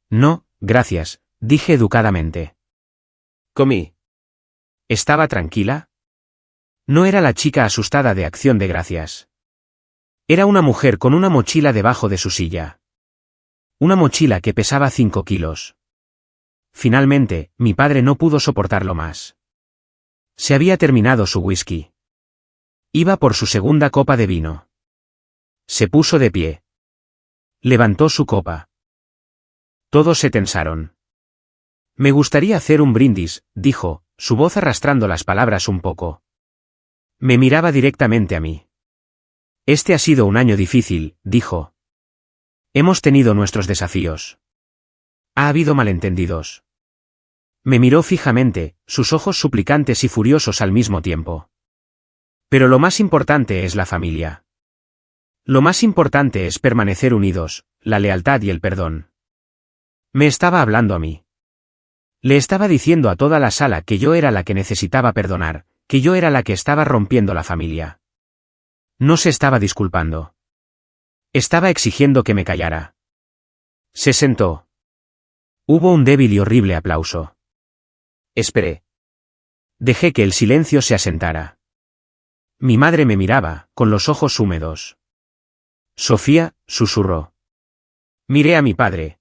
No, gracias, dije educadamente. Comí. ¿Estaba tranquila? No era la chica asustada de Acción de Gracias. Era una mujer con una mochila debajo de su silla. Una mochila que pesaba 5 kilos. Finalmente, mi padre no pudo soportarlo más. Se había terminado su whisky. Iba por su segunda copa de vino. Se puso de pie. Levantó su copa. Todos se tensaron. Me gustaría hacer un brindis, dijo, su voz arrastrando las palabras un poco. Me miraba directamente a mí. Este ha sido un año difícil, dijo. Hemos tenido nuestros desafíos. Ha habido malentendidos. Me miró fijamente, sus ojos suplicantes y furiosos al mismo tiempo. Pero lo más importante es la familia. Lo más importante es permanecer unidos, la lealtad y el perdón. Me estaba hablando a mí. Le estaba diciendo a toda la sala que yo era la que necesitaba perdonar, que yo era la que estaba rompiendo la familia. No se estaba disculpando. Estaba exigiendo que me callara. Se sentó. Hubo un débil y horrible aplauso. Esperé. Dejé que el silencio se asentara. Mi madre me miraba, con los ojos húmedos. Sofía, susurró. Miré a mi padre.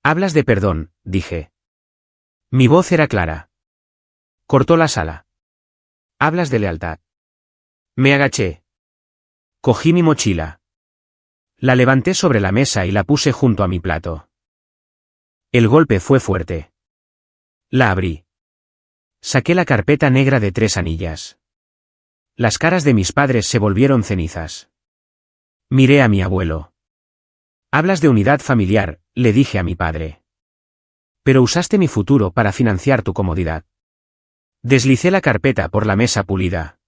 Hablas de perdón, dije. Mi voz era clara. Cortó la sala. Hablas de lealtad. Me agaché. Cogí mi mochila. La levanté sobre la mesa y la puse junto a mi plato. El golpe fue fuerte. La abrí. Saqué la carpeta negra de 3 anillas. Las caras de mis padres se volvieron cenizas. Miré a mi abuelo. Hablas de unidad familiar, le dije a mi padre. Pero usaste mi futuro para financiar tu comodidad. Deslicé la carpeta por la mesa pulida.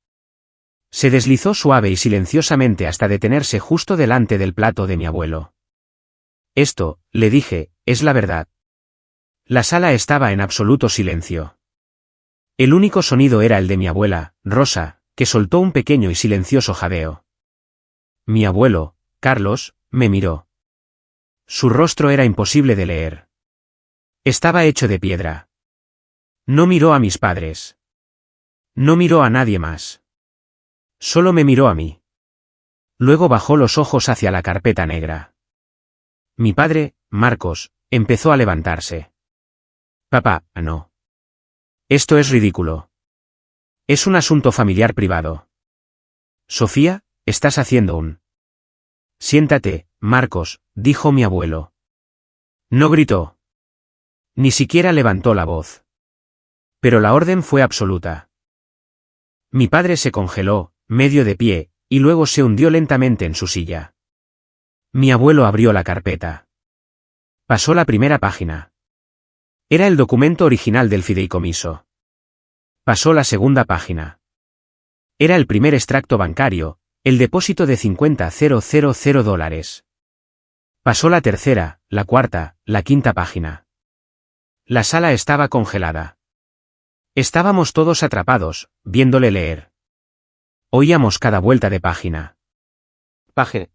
Se deslizó suave y silenciosamente hasta detenerse justo delante del plato de mi abuelo. Esto, le dije, es la verdad. La sala estaba en absoluto silencio. El único sonido era el de mi abuela, Rosa, que soltó un pequeño y silencioso jadeo. Mi abuelo, Carlos, me miró. Su rostro era imposible de leer. Estaba hecho de piedra. No miró a mis padres. No miró a nadie más. Solo me miró a mí. Luego bajó los ojos hacia la carpeta negra. Mi padre, Marcos, empezó a levantarse. Papá, no. Esto es ridículo. Es un asunto familiar privado. Sofía, estás haciendo un... Siéntate, Marcos, dijo mi abuelo. No gritó. Ni siquiera levantó la voz. Pero la orden fue absoluta. Mi padre se congeló, medio de pie, y luego se hundió lentamente en su silla. Mi abuelo abrió la carpeta. Pasó la primera página. Era el documento original del fideicomiso. Pasó la segunda página. Era el primer extracto bancario, el depósito de $50,000. Pasó la tercera, la cuarta, la quinta página. La sala estaba congelada. Estábamos todos atrapados, viéndole leer. Oíamos cada vuelta de página. Página.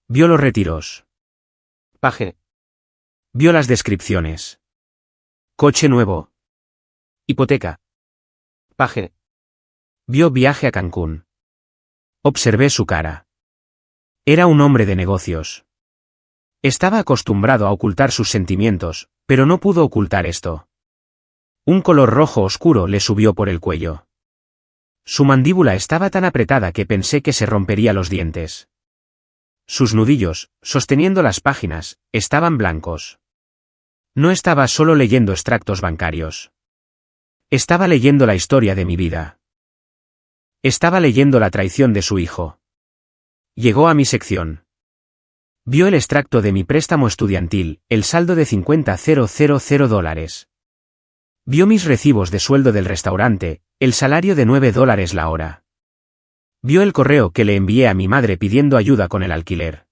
Vio los retiros. Página. Vio las descripciones. Coche nuevo. Hipoteca. Página. Vio viaje a Cancún. Observé su cara. Era un hombre de negocios. Estaba acostumbrado a ocultar sus sentimientos, pero no pudo ocultar esto. Un color rojo oscuro le subió por el cuello. Su mandíbula estaba tan apretada que pensé que se rompería los dientes. Sus nudillos, sosteniendo las páginas, estaban blancos. No estaba solo leyendo extractos bancarios. Estaba leyendo la historia de mi vida. Estaba leyendo la traición de su hijo. Llegó a mi sección. Vio el extracto de mi préstamo estudiantil, el saldo de $50,000. Vio mis recibos de sueldo del restaurante, el salario de $9 la hora. Vio el correo que le envié a mi madre pidiendo ayuda con el alquiler.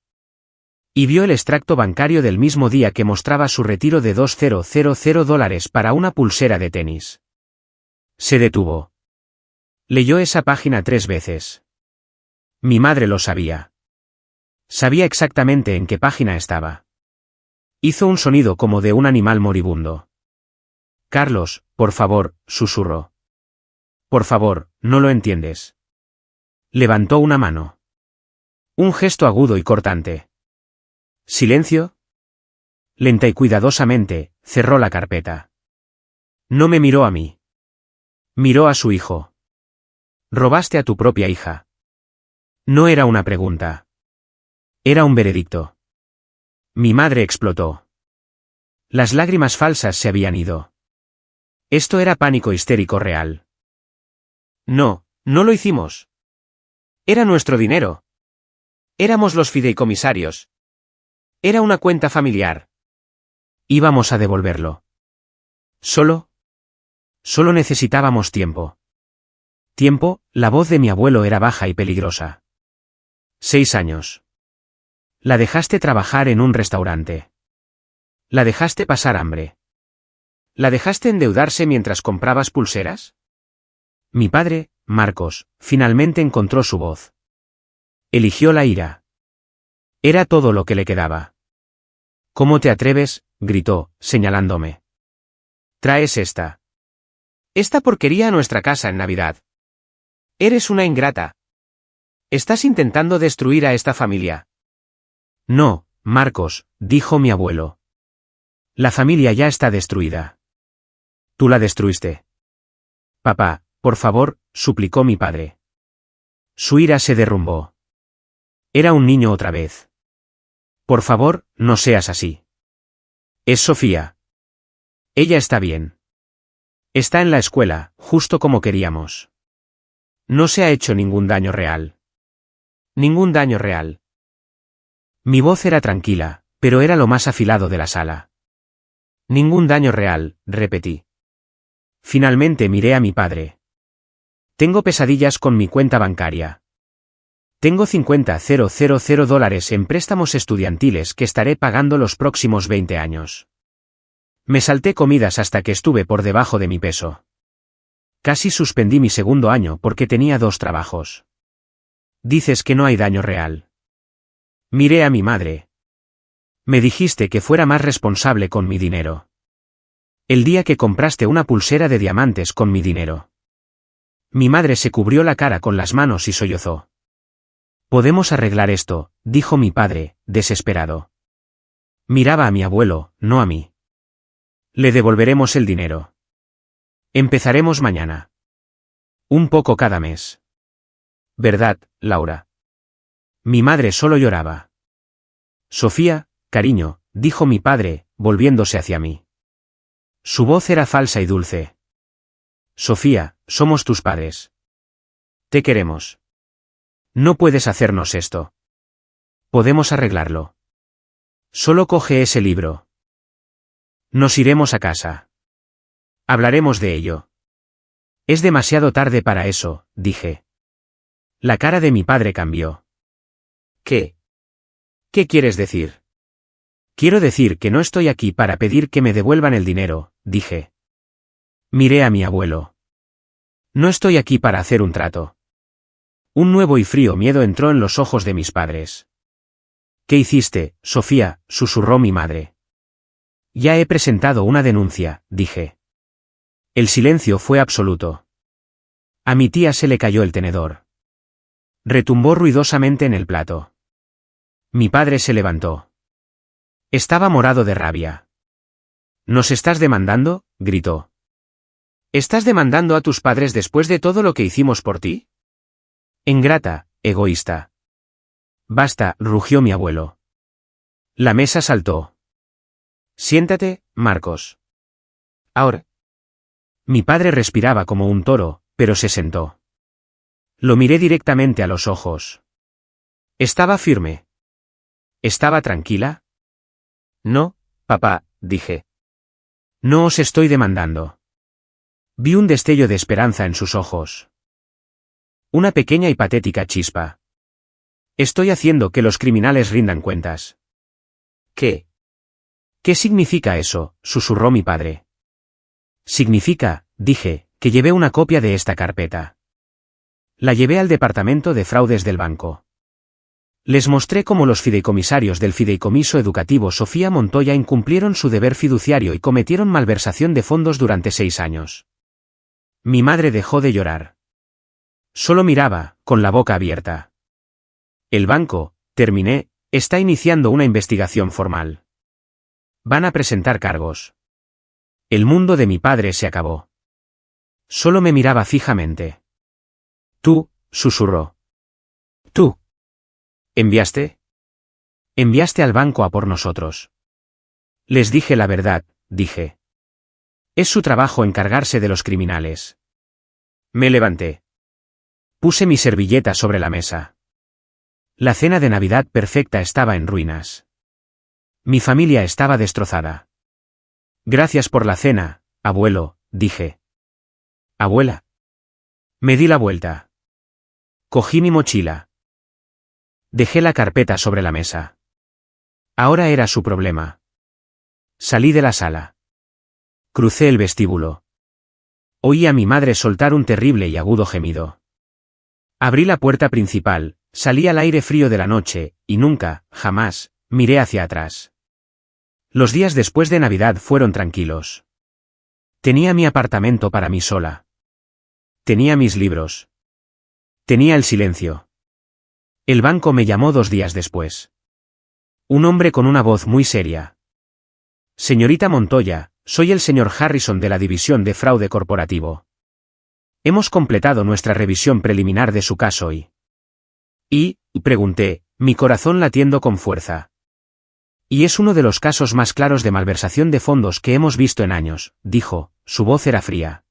Y vio el extracto bancario del mismo día que mostraba su retiro de $2,000 para una pulsera de tenis. Se detuvo. Leyó esa página 3 veces. Mi madre lo sabía. Sabía exactamente en qué página estaba. Hizo un sonido como de un animal moribundo. Carlos, por favor, susurró. Por favor, no lo entiendes. Levantó una mano. Un gesto agudo y cortante. ¿Silencio? Lenta y cuidadosamente, cerró la carpeta. No me miró a mí. Miró a su hijo. Robaste a tu propia hija. No era una pregunta. Era un veredicto. Mi madre explotó. Las lágrimas falsas se habían ido. Esto era pánico histérico real. No, no lo hicimos. Era nuestro dinero. Éramos los fideicomisarios. Era una cuenta familiar. Íbamos a devolverlo. Solo necesitábamos tiempo. Tiempo, la voz de mi abuelo era baja y peligrosa. 6 años. La dejaste trabajar en un restaurante. La dejaste pasar hambre. ¿La dejaste endeudarse mientras comprabas pulseras? Mi padre, Marcos, finalmente encontró su voz. Eligió la ira. Era todo lo que le quedaba. ¿Cómo te atreves?, gritó, señalándome. Traes esta porquería a nuestra casa en Navidad. Eres una ingrata. Estás intentando destruir a esta familia. No, Marcos, dijo mi abuelo. La familia ya está destruida. Tú la destruiste. Papá, por favor, suplicó mi padre. Su ira se derrumbó. Era un niño otra vez. Por favor, no seas así. Es Sofía. Ella está bien. Está en la escuela, justo como queríamos. No se ha hecho ningún daño real. Ningún daño real. Mi voz era tranquila, pero era lo más afilado de la sala. Ningún daño real, repetí. Finalmente miré a mi padre. Tengo pesadillas con mi cuenta bancaria. Tengo $50,000 en préstamos estudiantiles que estaré pagando los próximos 20 años. Me salté comidas hasta que estuve por debajo de mi peso. Casi suspendí mi segundo año porque tenía 2 trabajos. Dices que no hay daño real. Miré a mi madre. Me dijiste que fuera más responsable con mi dinero. El día que compraste una pulsera de diamantes con mi dinero. Mi madre se cubrió la cara con las manos y sollozó. Podemos arreglar esto, dijo mi padre, desesperado. Miraba a mi abuelo, no a mí. Le devolveremos el dinero. Empezaremos mañana. Un poco cada mes. ¿Verdad, Laura? Mi madre solo lloraba. Sofía, cariño, dijo mi padre, volviéndose hacia mí. Su voz era falsa y dulce. Sofía, somos tus padres. Te queremos. No puedes hacernos esto. Podemos arreglarlo. Solo coge ese libro. Nos iremos a casa. Hablaremos de ello. Es demasiado tarde para eso, dije. La cara de mi padre cambió. ¿Qué? ¿Qué quieres decir? Quiero decir que no estoy aquí para pedir que me devuelvan el dinero, dije. Miré a mi abuelo. No estoy aquí para hacer un trato. Un nuevo y frío miedo entró en los ojos de mis padres. ¿Qué hiciste, Sofía?, susurró mi madre. Ya he presentado una denuncia, dije. El silencio fue absoluto. A mi tía se le cayó el tenedor. Retumbó ruidosamente en el plato. Mi padre se levantó. Estaba morado de rabia. ¿Nos estás demandando?, gritó. ¿Estás demandando a tus padres después de todo lo que hicimos por ti? Ingrata, egoísta. Basta, rugió mi abuelo. La mesa saltó. Siéntate, Marcos. Ahora. Mi padre respiraba como un toro, pero se sentó. Lo miré directamente a los ojos. Estaba firme. ¿Estaba tranquila? No, papá, dije. No os estoy demandando. Vi un destello de esperanza en sus ojos. Una pequeña y patética chispa. Estoy haciendo que los criminales rindan cuentas. ¿Qué? ¿Qué significa eso?, susurró mi padre. Significa, dije, que llevé una copia de esta carpeta. La llevé al departamento de fraudes del banco. Les mostré cómo los fideicomisarios del Fideicomiso Educativo Sofía Montoya incumplieron su deber fiduciario y cometieron malversación de fondos durante 6 años. Mi madre dejó de llorar. Solo miraba, con la boca abierta. El banco, terminé, está iniciando una investigación formal. Van a presentar cargos. El mundo de mi padre se acabó. Solo me miraba fijamente. Tú, susurró. Tú. ¿Enviaste? Enviaste al banco a por nosotros. Les dije la verdad, dije. Es su trabajo encargarse de los criminales. Me levanté. Puse mi servilleta sobre la mesa. La cena de Navidad perfecta estaba en ruinas. Mi familia estaba destrozada. Gracias por la cena, abuelo, dije. Abuela. Me di la vuelta. Cogí mi mochila. Dejé la carpeta sobre la mesa. Ahora era su problema. Salí de la sala. Crucé el vestíbulo. Oí a mi madre soltar un terrible y agudo gemido. Abrí la puerta principal, salí al aire frío de la noche, y nunca, jamás, miré hacia atrás. Los días después de Navidad fueron tranquilos. Tenía mi apartamento para mí sola. Tenía mis libros. Tenía el silencio. El banco me llamó 2 días después. Un hombre con una voz muy seria. Señorita Montoya, soy el señor Harrison de la División de Fraude Corporativo. Hemos completado nuestra revisión preliminar de su caso y, pregunté, mi corazón latiendo con fuerza. Y es uno de los casos más claros de malversación de fondos que hemos visto en años, dijo, su voz era fría.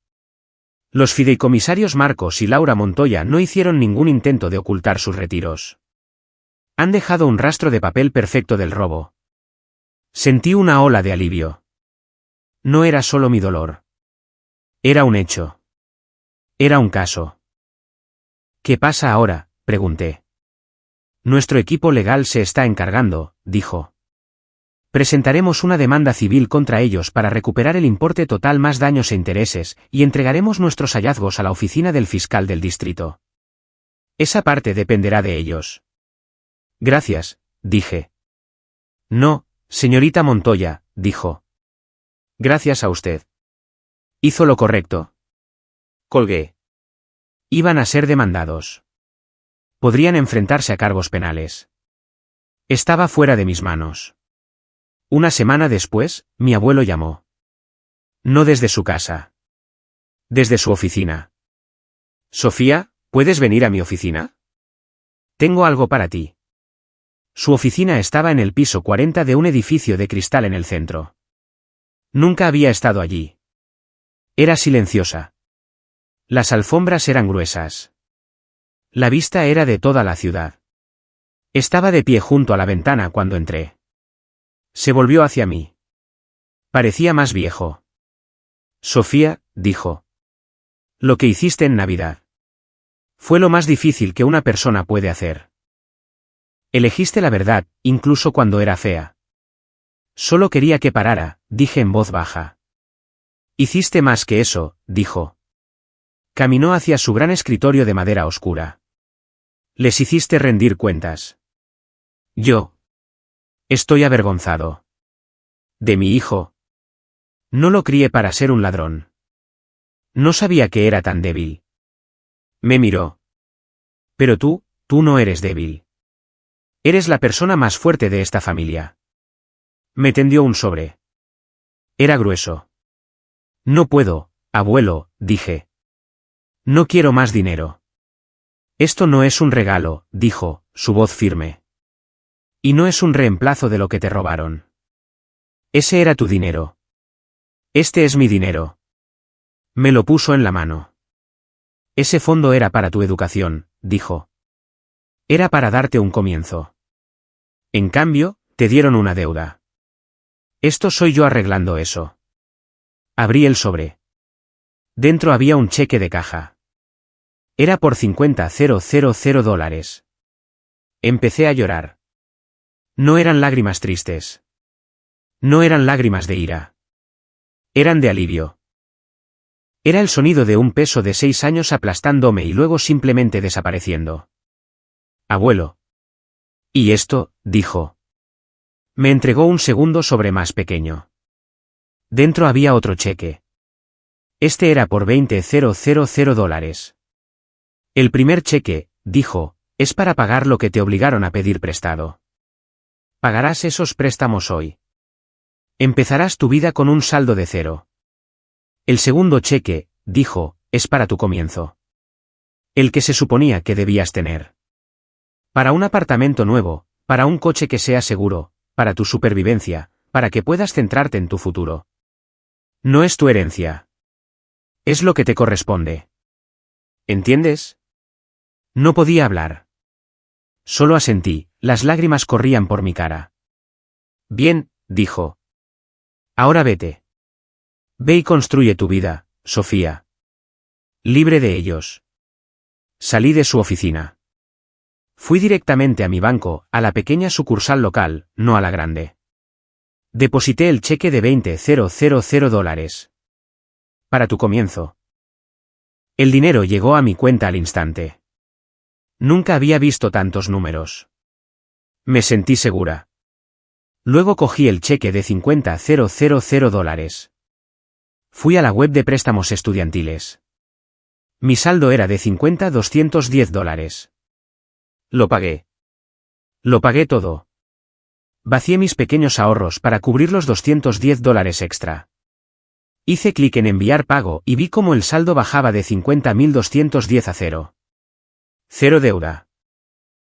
Los fideicomisarios Marcos y Laura Montoya no hicieron ningún intento de ocultar sus retiros. Han dejado un rastro de papel perfecto del robo. Sentí una ola de alivio. No era solo mi dolor. Era un hecho. Era un caso. ¿Qué pasa ahora?, pregunté. Nuestro equipo legal se está encargando, dijo. Presentaremos una demanda civil contra ellos para recuperar el importe total más daños e intereses, y entregaremos nuestros hallazgos a la oficina del fiscal del distrito. Esa parte dependerá de ellos. Gracias, dije. No, señorita Montoya, dijo. Gracias a usted. Hizo lo correcto. Colgué. Iban a ser demandados. Podrían enfrentarse a cargos penales. Estaba fuera de mis manos. Una semana después, mi abuelo llamó. No desde su casa. Desde su oficina. Sofía, ¿puedes venir a mi oficina? Tengo algo para ti. Su oficina estaba en el piso 40 de un edificio de cristal en el centro. Nunca había estado allí. Era silenciosa. Las alfombras eran gruesas. La vista era de toda la ciudad. Estaba de pie junto a la ventana cuando entré. Se volvió hacia mí. Parecía más viejo. Sofía, dijo. Lo que hiciste en Navidad. Fue lo más difícil que una persona puede hacer. Elegiste la verdad, incluso cuando era fea. Solo quería que parara, dije en voz baja. Hiciste más que eso, dijo. Caminó hacia su gran escritorio de madera oscura. Les hiciste rendir cuentas. Yo. Estoy avergonzado. De mi hijo. No lo crié para ser un ladrón. No sabía que era tan débil. Me miró. Pero tú no eres débil. Eres la persona más fuerte de esta familia. Me tendió un sobre. Era grueso. No puedo, abuelo, dije. No quiero más dinero. Esto no es un regalo, dijo, su voz firme. Y no es un reemplazo de lo que te robaron. Ese era tu dinero. Este es mi dinero. Me lo puso en la mano. Ese fondo era para tu educación, dijo. Era para darte un comienzo. En cambio, te dieron una deuda. Esto soy yo arreglando eso. Abrí el sobre. Dentro había un cheque de caja. Era por $50,000. Empecé a llorar. No eran lágrimas tristes. No eran lágrimas de ira. Eran de alivio. Era el sonido de un peso de 6 años aplastándome y luego simplemente desapareciendo. Abuelo. ¿Y esto? Dijo. Me entregó un segundo sobre más pequeño. Dentro había otro cheque. Este era por $20,000. El primer cheque, dijo, es para pagar lo que te obligaron a pedir prestado. Pagarás esos préstamos hoy. Empezarás tu vida con un saldo de 0. El segundo cheque, dijo, es para tu comienzo. El que se suponía que debías tener. Para un apartamento nuevo, para un coche que sea seguro, para tu supervivencia, para que puedas centrarte en tu futuro. No es tu herencia. Es lo que te corresponde. ¿Entiendes? No podía hablar. Solo asentí, las lágrimas corrían por mi cara. Bien, dijo. Ahora vete. Ve y construye tu vida, Sofía. Libre de ellos. Salí de su oficina. Fui directamente a mi banco, a la pequeña sucursal local, no a la grande. Deposité el cheque de $20,000. Para tu comienzo. El dinero llegó a mi cuenta al instante. Nunca había visto tantos números. Me sentí segura. Luego cogí el cheque de $50,000. Fui a la web de préstamos estudiantiles. Mi saldo era de $50,210. Lo pagué. Lo pagué todo. Vacié mis pequeños ahorros para cubrir los $210 extra. Hice clic en enviar pago y vi cómo el saldo bajaba de $50,210 a 0. Cero deuda.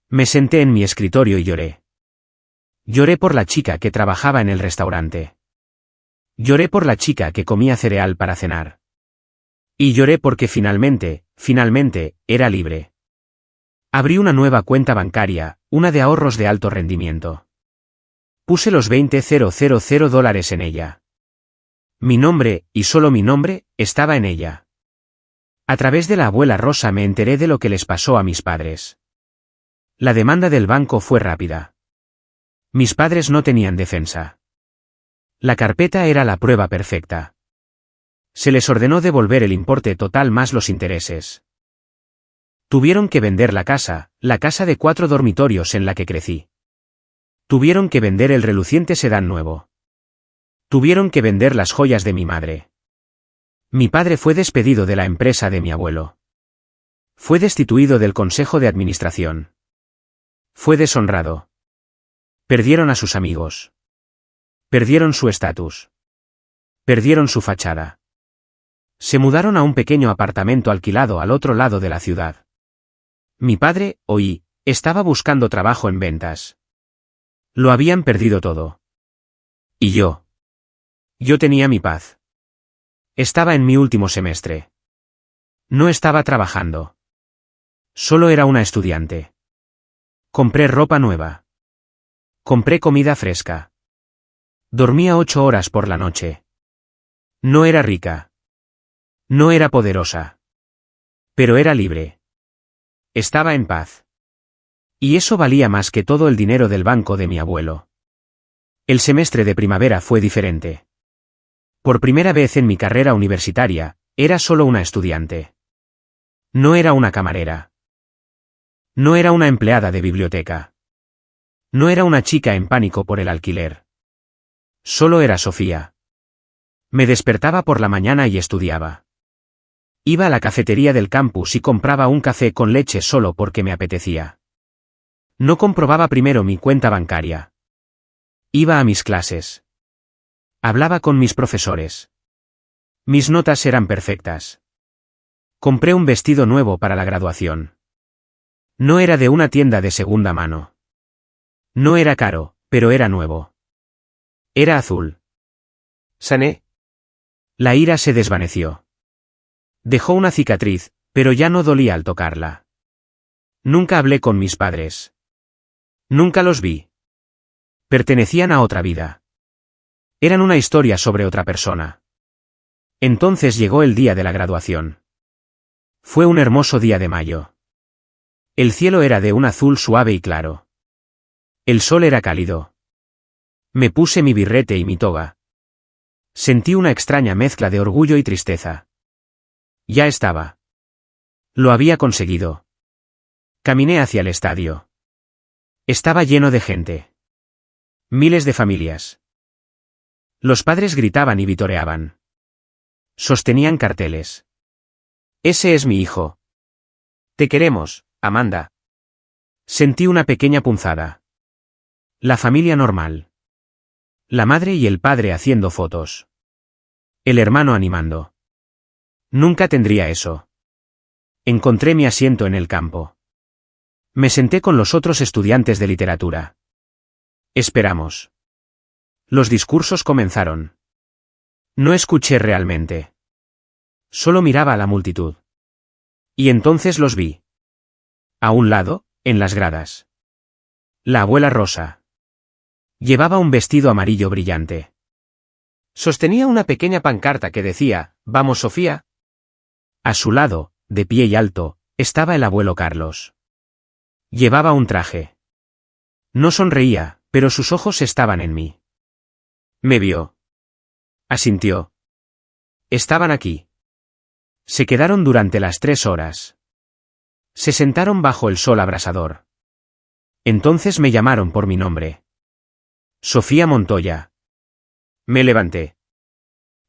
Me senté en mi escritorio y lloré. Lloré por la chica que trabajaba en el restaurante. Lloré por la chica que comía cereal para cenar. Y lloré porque finalmente, era libre. Abrí una nueva cuenta bancaria, una de ahorros de alto rendimiento. Puse los $20,000 en ella. Mi nombre, y solo mi nombre, estaba en ella. A través de la abuela Rosa me enteré de lo que les pasó a mis padres. La demanda del banco fue rápida. Mis padres no tenían defensa. La carpeta era la prueba perfecta. Se les ordenó devolver el importe total más los intereses. Tuvieron que vender la casa de 4 dormitorios en la que crecí. Tuvieron que vender el reluciente sedán nuevo. Tuvieron que vender las joyas de mi madre. Mi padre fue despedido de la empresa de mi abuelo. Fue destituido del consejo de administración. Fue deshonrado. Perdieron a sus amigos. Perdieron su estatus. Perdieron su fachada. Se mudaron a un pequeño apartamento alquilado al otro lado de la ciudad. Mi padre, oí, estaba buscando trabajo en ventas. Lo habían perdido todo. Y yo. Yo tenía mi paz. Estaba en mi último semestre. No estaba trabajando. Solo era una estudiante. Compré ropa nueva. Compré comida fresca. Dormía 8 horas por la noche. No era rica. No era poderosa. Pero era libre. Estaba en paz. Y eso valía más que todo el dinero del banco de mi abuelo. El semestre de primavera fue diferente. Por primera vez en mi carrera universitaria, era solo una estudiante. No era una camarera. No era una empleada de biblioteca. No era una chica en pánico por el alquiler. Solo era Sofía. Me despertaba por la mañana y estudiaba. Iba a la cafetería del campus y compraba un café con leche solo porque me apetecía. No comprobaba primero mi cuenta bancaria. Iba a mis clases. Hablaba con mis profesores. Mis notas eran perfectas. Compré un vestido nuevo para la graduación. No era de una tienda de segunda mano. No era caro, pero era nuevo. Era azul. Sané. La ira se desvaneció. Dejó una cicatriz, pero ya no dolía al tocarla. Nunca hablé con mis padres. Nunca los vi. Pertenecían a otra vida. Eran una historia sobre otra persona. Entonces llegó el día de la graduación. Fue un hermoso día de mayo. El cielo era de un azul suave y claro. El sol era cálido. Me puse mi birrete y mi toga. Sentí una extraña mezcla de orgullo y tristeza. Ya estaba. Lo había conseguido. Caminé hacia el estadio. Estaba lleno de gente. Miles de familias. Los padres gritaban y vitoreaban. Sostenían carteles. Ese es mi hijo. Te queremos, Amanda. Sentí una pequeña punzada. La familia normal. La madre y el padre haciendo fotos. El hermano animando. Nunca tendría eso. Encontré mi asiento en el campo. Me senté con los otros estudiantes de literatura. Esperamos. Los discursos comenzaron. No escuché realmente. Solo miraba a la multitud. Y entonces los vi. A un lado, en las gradas. La abuela Rosa. Llevaba un vestido amarillo brillante. Sostenía una pequeña pancarta que decía, «Vamos, Sofía». A su lado, de pie y alto, estaba el abuelo Carlos. Llevaba un traje. No sonreía, pero sus ojos estaban en mí. Me vio. Asintió. Estaban aquí. Se quedaron durante las 3 horas. Se sentaron bajo el sol abrasador. Entonces me llamaron por mi nombre. Sofía Montoya. Me levanté.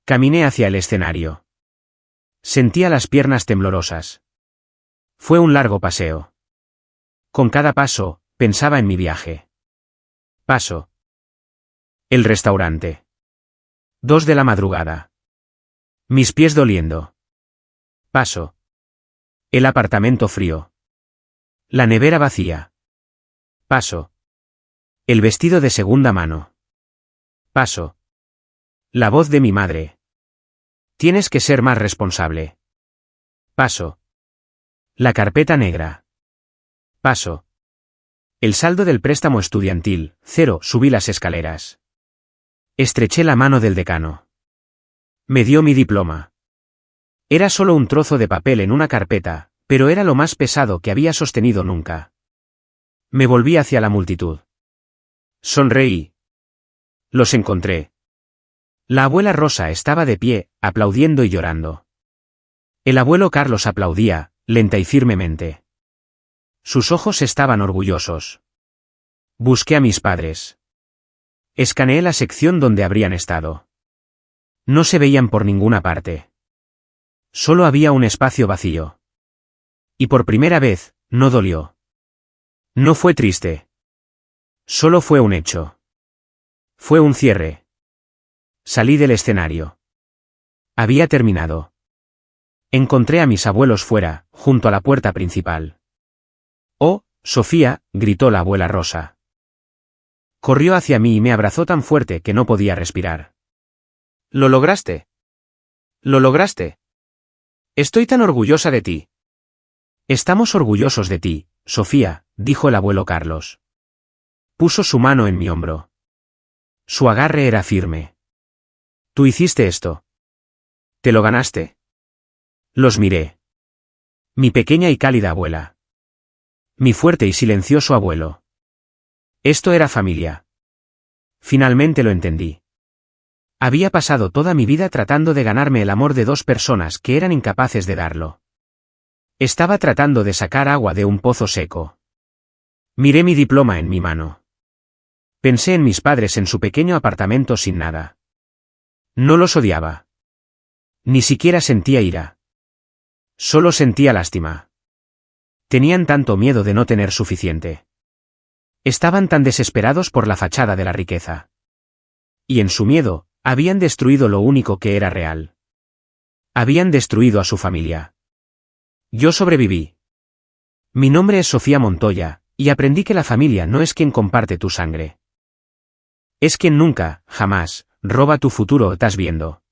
Caminé hacia el escenario. Sentía las piernas temblorosas. Fue un largo paseo. Con cada paso, pensaba en mi viaje. Paso. El restaurante. 2 de la madrugada. Mis pies doliendo. Paso. El apartamento frío. La nevera vacía. Paso. El vestido de segunda mano. Paso. La voz de mi madre. Tienes que ser más responsable. Paso. La carpeta negra. Paso. El saldo del préstamo estudiantil, 0. Subí las escaleras. Estreché la mano del decano. Me dio mi diploma. Era solo un trozo de papel en una carpeta, pero era lo más pesado que había sostenido nunca. Me volví hacia la multitud. Sonreí. Los encontré. La abuela Rosa estaba de pie, aplaudiendo y llorando. El abuelo Carlos aplaudía, lenta y firmemente. Sus ojos estaban orgullosos. Busqué a mis padres. Escaneé la sección donde habrían estado. No se veían por ninguna parte. Solo había un espacio vacío. Y por primera vez, no dolió. No fue triste. Solo fue un hecho. Fue un cierre. Salí del escenario. Había terminado. Encontré a mis abuelos fuera, junto a la puerta principal. «Oh, Sofía», gritó la abuela Rosa. Corrió hacia mí y me abrazó tan fuerte que no podía respirar. «¿Lo lograste? ¿Lo lograste? Estoy tan orgullosa de ti». «Estamos orgullosos de ti, Sofía», dijo el abuelo Carlos. Puso su mano en mi hombro. Su agarre era firme. «Tú hiciste esto. Te lo ganaste». Los miré. Mi pequeña y cálida abuela. Mi fuerte y silencioso abuelo. Esto era familia. Finalmente lo entendí. Había pasado toda mi vida tratando de ganarme el amor de dos personas que eran incapaces de darlo. Estaba tratando de sacar agua de un pozo seco. Miré mi diploma en mi mano. Pensé en mis padres en su pequeño apartamento sin nada. No los odiaba. Ni siquiera sentía ira. Solo sentía lástima. Tenían tanto miedo de no tener suficiente. Estaban tan desesperados por la fachada de la riqueza. Y en su miedo, habían destruido lo único que era real. Habían destruido a su familia. Yo sobreviví. Mi nombre es Sofía Montoya, y aprendí que la familia no es quien comparte tu sangre. Es quien nunca, jamás, roba tu futuro. ¿Estás viendo?